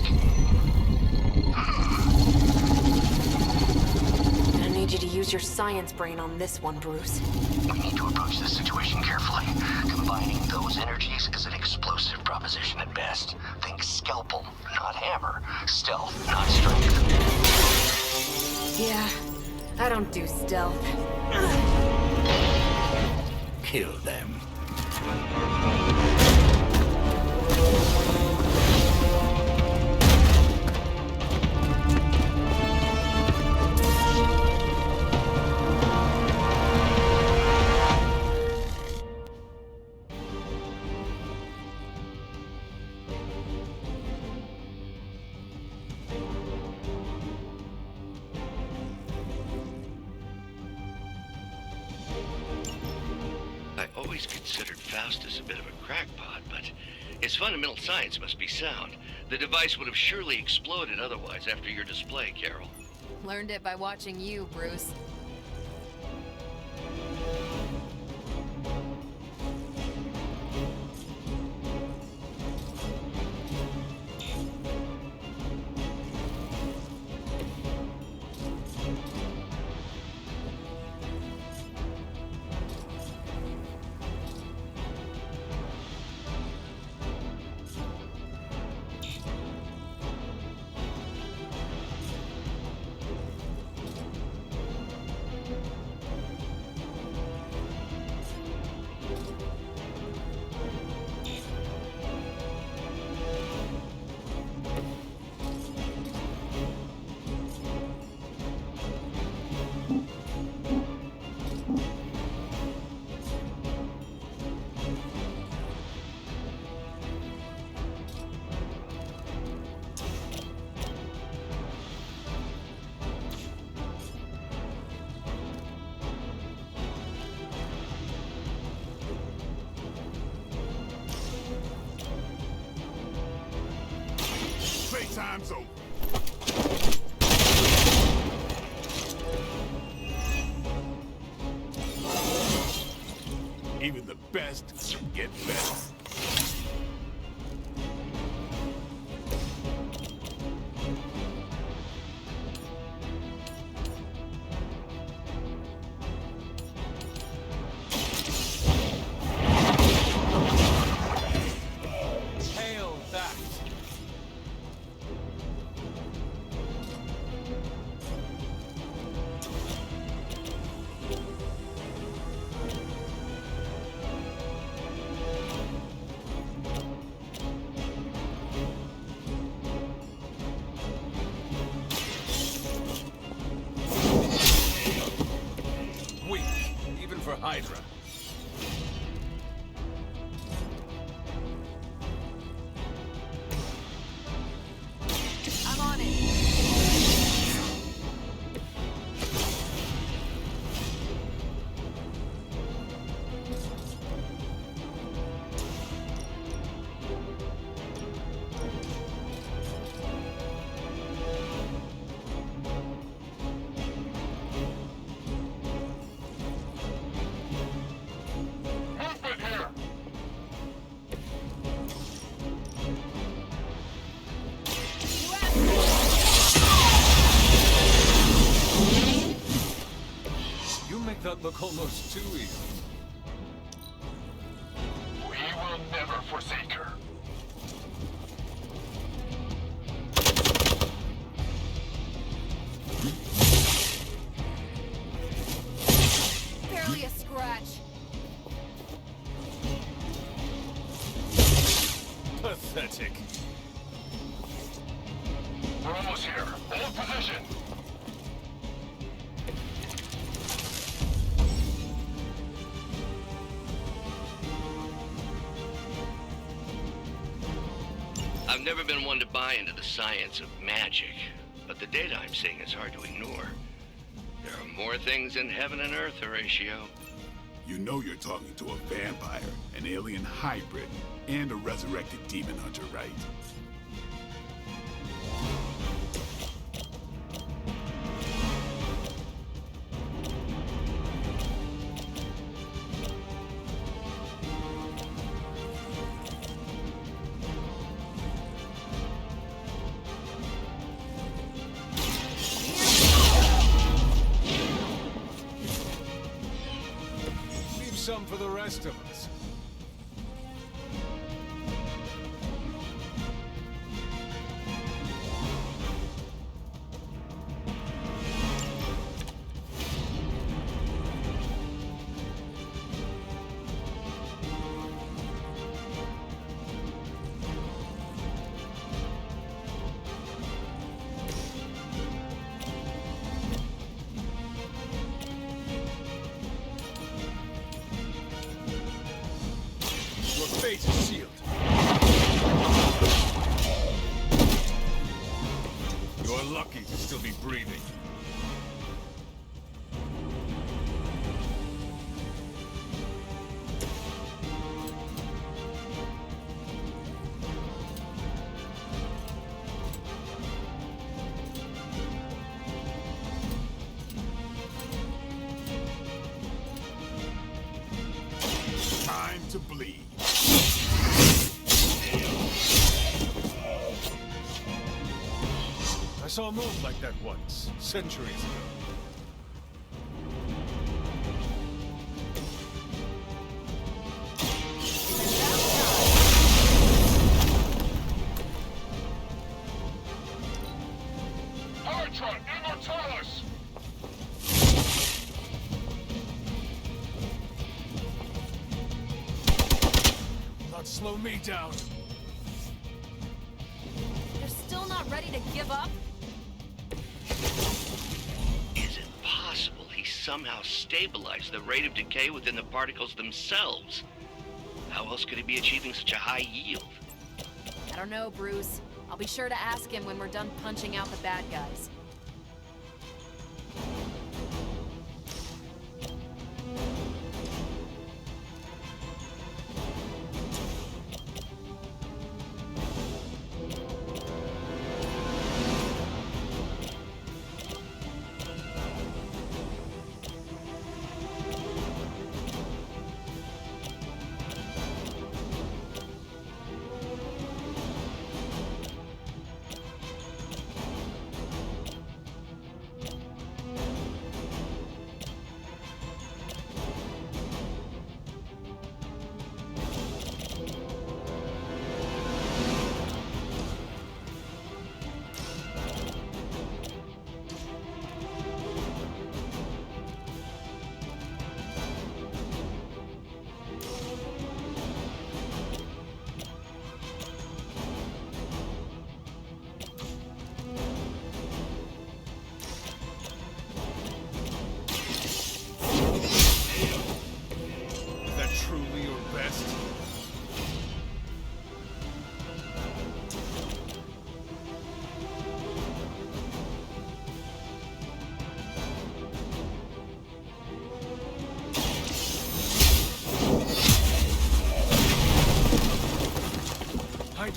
I need you to use your science brain on this one, Bruce. We need to approach this situation carefully. Combining those energies is an explosive proposition at best. Think scalpel, not hammer. Stealth, not strength. Yeah, I don't do stealth. Kill them. I always considered Faustus a bit of a crackpot, but his fundamental science must be sound. The device would have surely exploded otherwise after your display, Carol. Learned it by watching you, Bruce. time's over. Even the best get better. Hail that! Weak, even for Hydra. I'm on it. Movement here! You make that look almost too easy. We will never forsake her. Barely a scratch. Pathetic. We're almost here. Hold position. I've never been one to buy into the science of magic, but the data I'm seeing is hard to ignore. There are more things in heaven and earth, Horatio. You know you're talking to a vampire, an alien hybrid, and a resurrected demon hunter, right? Leave some for the rest of us. Your fate is sealed. You're lucky to still be breathing. Time to bleed. I saw a move like that once, centuries ago. Hydra Immortalis! Not slow me down. You're still not ready to give up? Is it possible he somehow stabilized the rate of decay within the particles themselves? How else could he be achieving such a high yield? I don't know, Bruce. I'll be sure to ask him when we're done punching out the bad guys.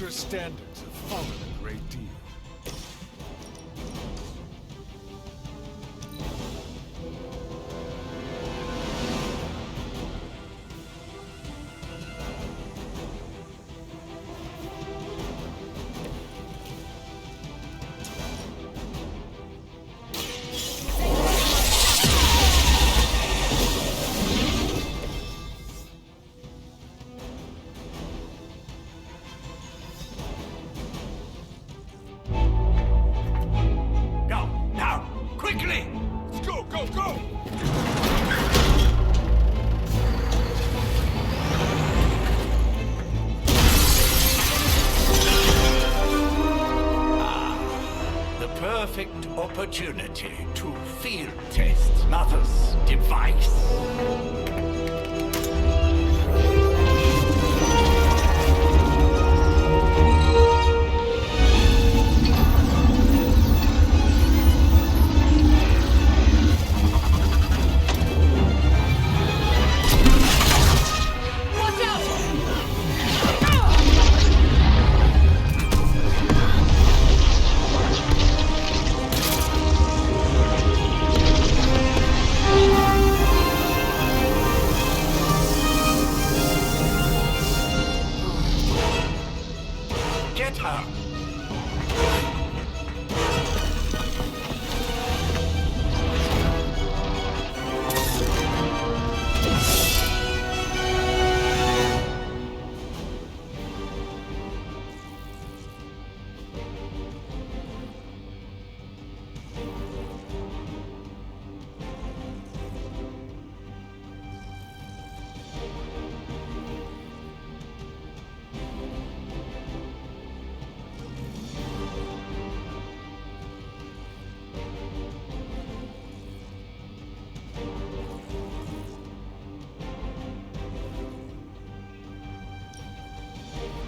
Your standards have fallen a great deal. Perfect opportunity to field test Mother's device. Get her!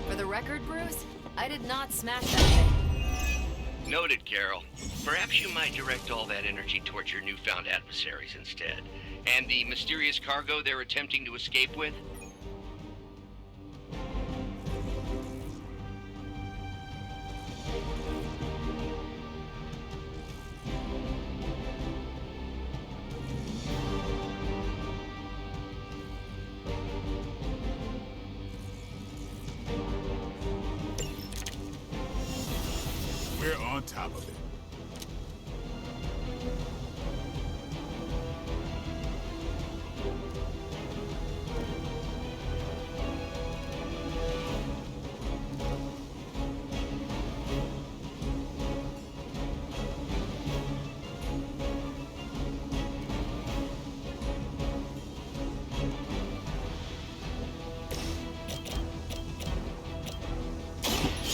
For the record, Bruce, I did not smash that thing. Noted, Carol. Perhaps you might direct all that energy towards your newfound adversaries instead. And the mysterious cargo they're attempting to escape with? We're on top of it.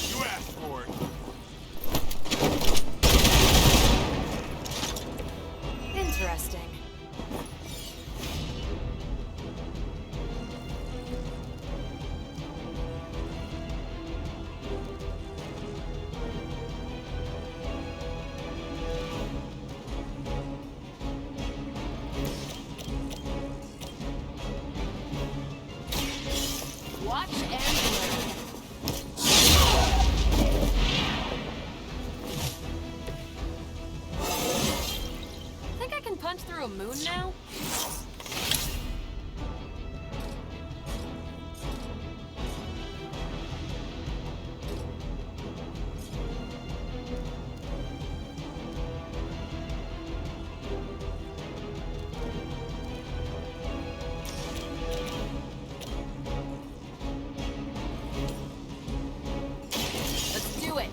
You asked for it. Interesting. Watch and learn. Think I can punch through a moon now? Let's do it.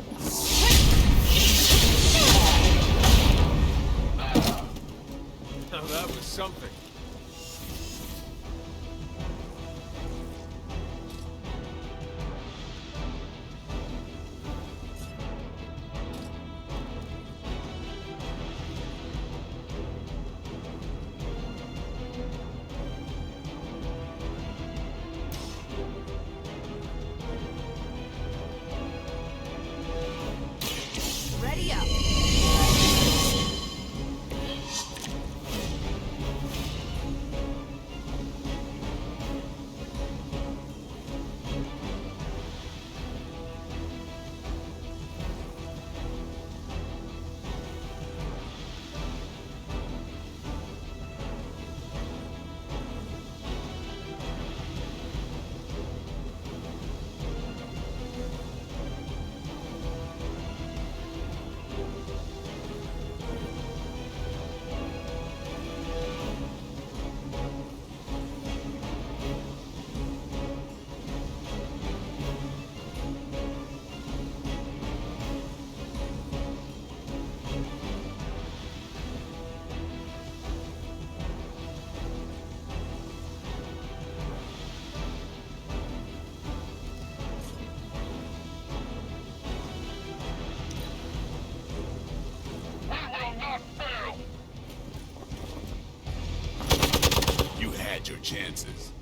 Now that was something. Ready up. chances.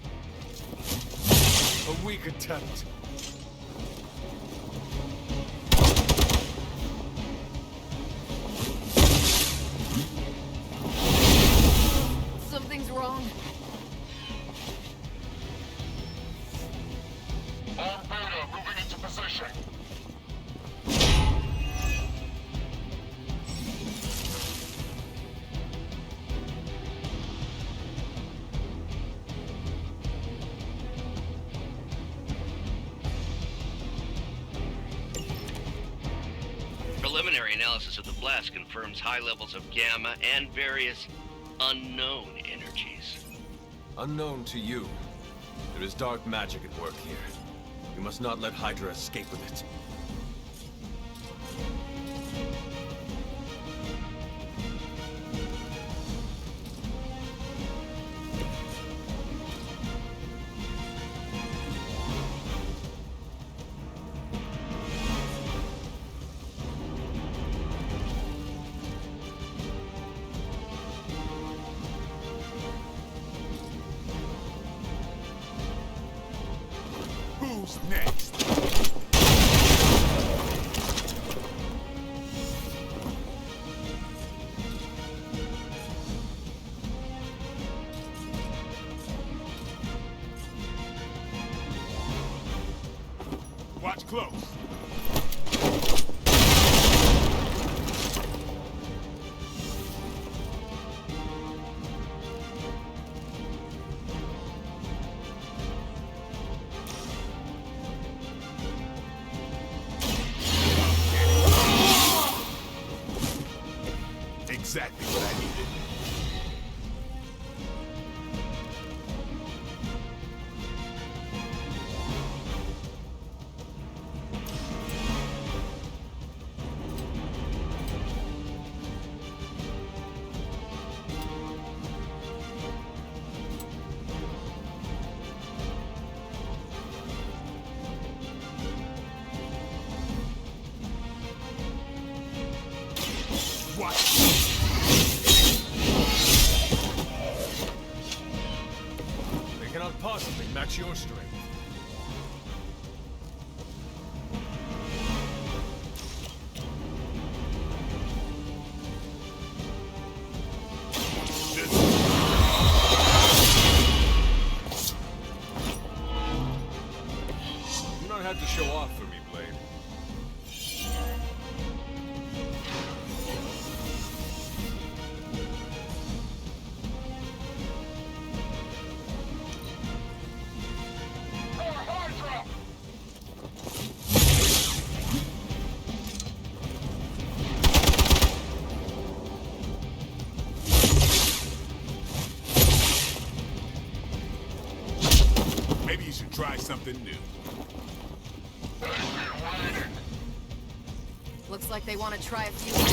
A weak attempt. Something's wrong. All Beta moving into position. Preliminary analysis of the blast confirms high levels of gamma and various unknown energies. Unknown to you. There is dark magic at work here. You must not let Hydra escape with it. Who's next? Watch close. Exactly what I needed. Watch. They cannot possibly match your strength. You don't have to show off for me, Blade. Maybe you should try something new. Looks like they want to try a few more.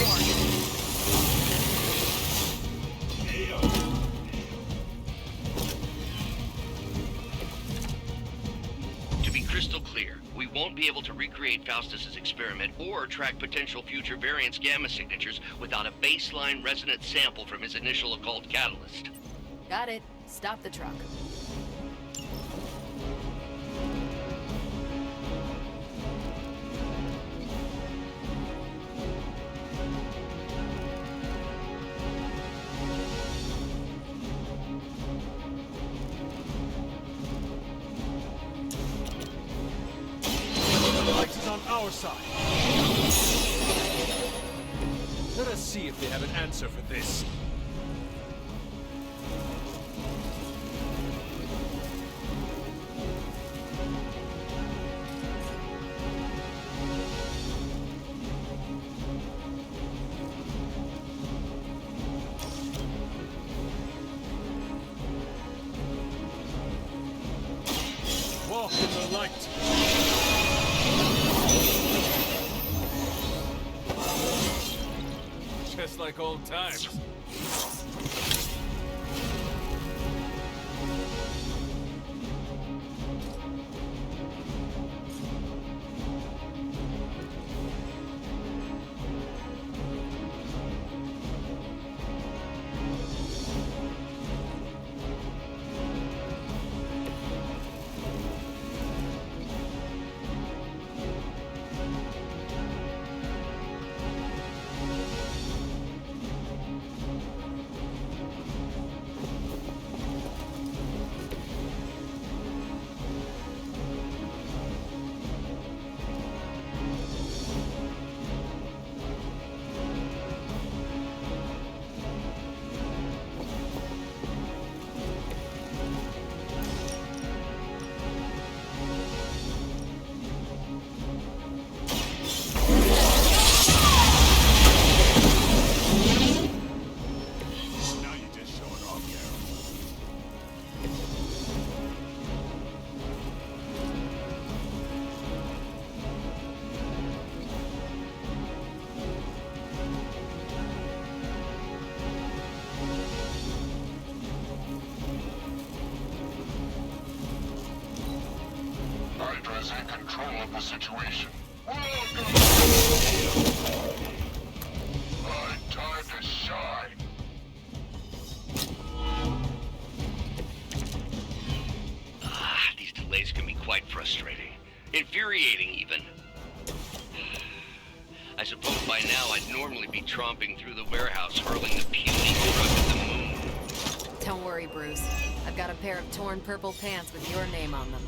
To be crystal clear, we won't be able to recreate Faustus's experiment or track potential future variants' gamma signatures without a baseline resonant sample from his initial occult catalyst. Got it. Stop the truck. The light is on our side. Let us see if they have an answer for this. Walk in the light. Just like old times. control of the situation. We're all gonna... Right, time to shine. These delays can be quite frustrating. Infuriating, even. I suppose by now I'd normally be tromping through the warehouse, hurling the puny truck at the moon. Don't worry, Bruce. I've got a pair of torn purple pants with your name on them.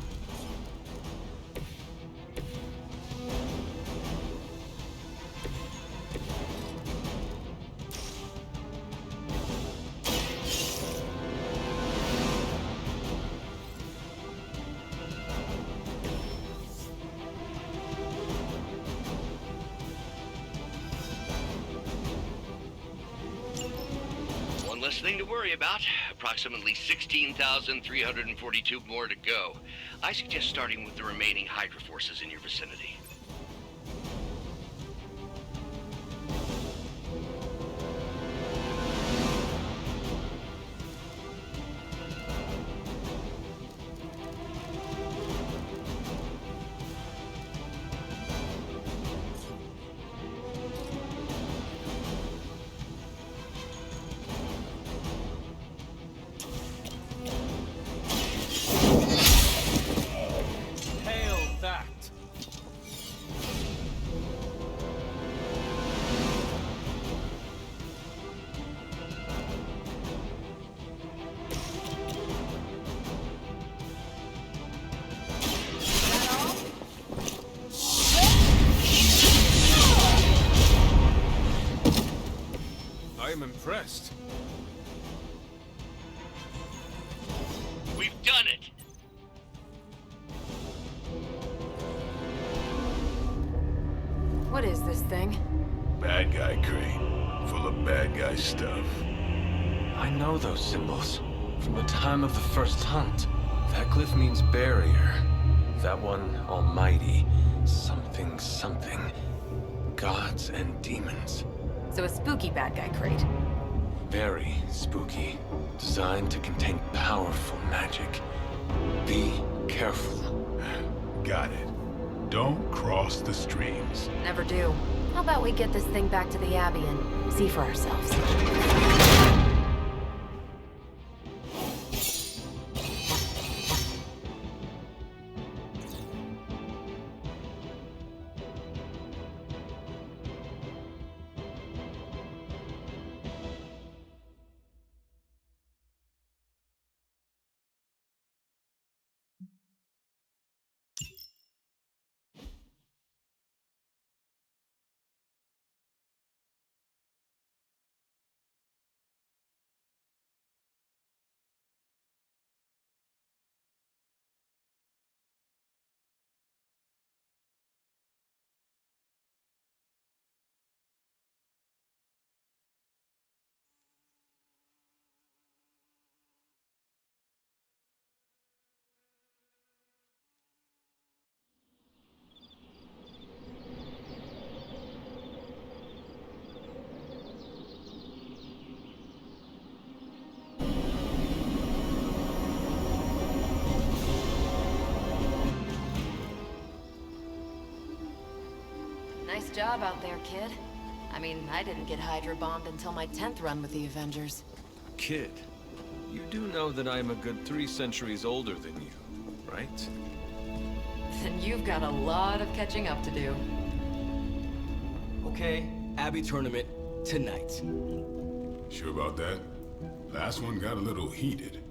One less thing to worry about. Approximately 16,342 more to go. I suggest starting with the remaining Hydra forces in your vicinity. Hail that! I am impressed. We've done it! What is this thing? Bad guy crate, full of bad guy stuff. I know those symbols from the time of the first hunt. That glyph means barrier. That one, almighty. Something, something. Gods and demons. So a spooky bad guy crate. Very spooky. Designed to contain powerful magic. Be careful. Got it. Don't cross the streams. Never do. How about we get this thing back to the Abbey and see for ourselves? Nice job out there, kid. I mean, I didn't get Hydra bombed until my 10th run with the Avengers. Kid, you do know that I am a good 3 centuries older than you, right? Then you've got a lot of catching up to do. Okay, Abbey tournament tonight. Sure about that? Last one got a little heated.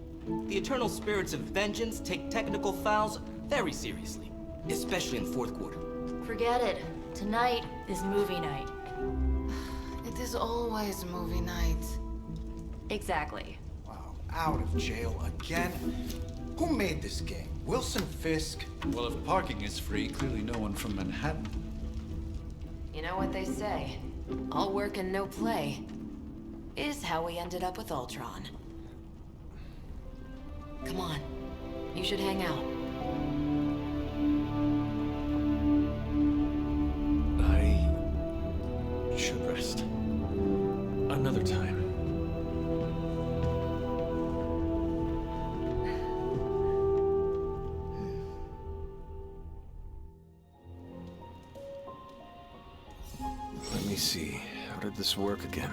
The Eternal Spirits of Vengeance take technical fouls very seriously, especially in the fourth quarter. Forget it. Tonight is movie night. It is always movie night. Exactly. Wow, out of jail again? Who made this game? Wilson Fisk? Well, if parking is free, clearly no one from Manhattan. You know what they say? All work and no play is how we ended up with Ultron. Come on. You should hang out. I should rest. Another time. Let me see. How did this work again?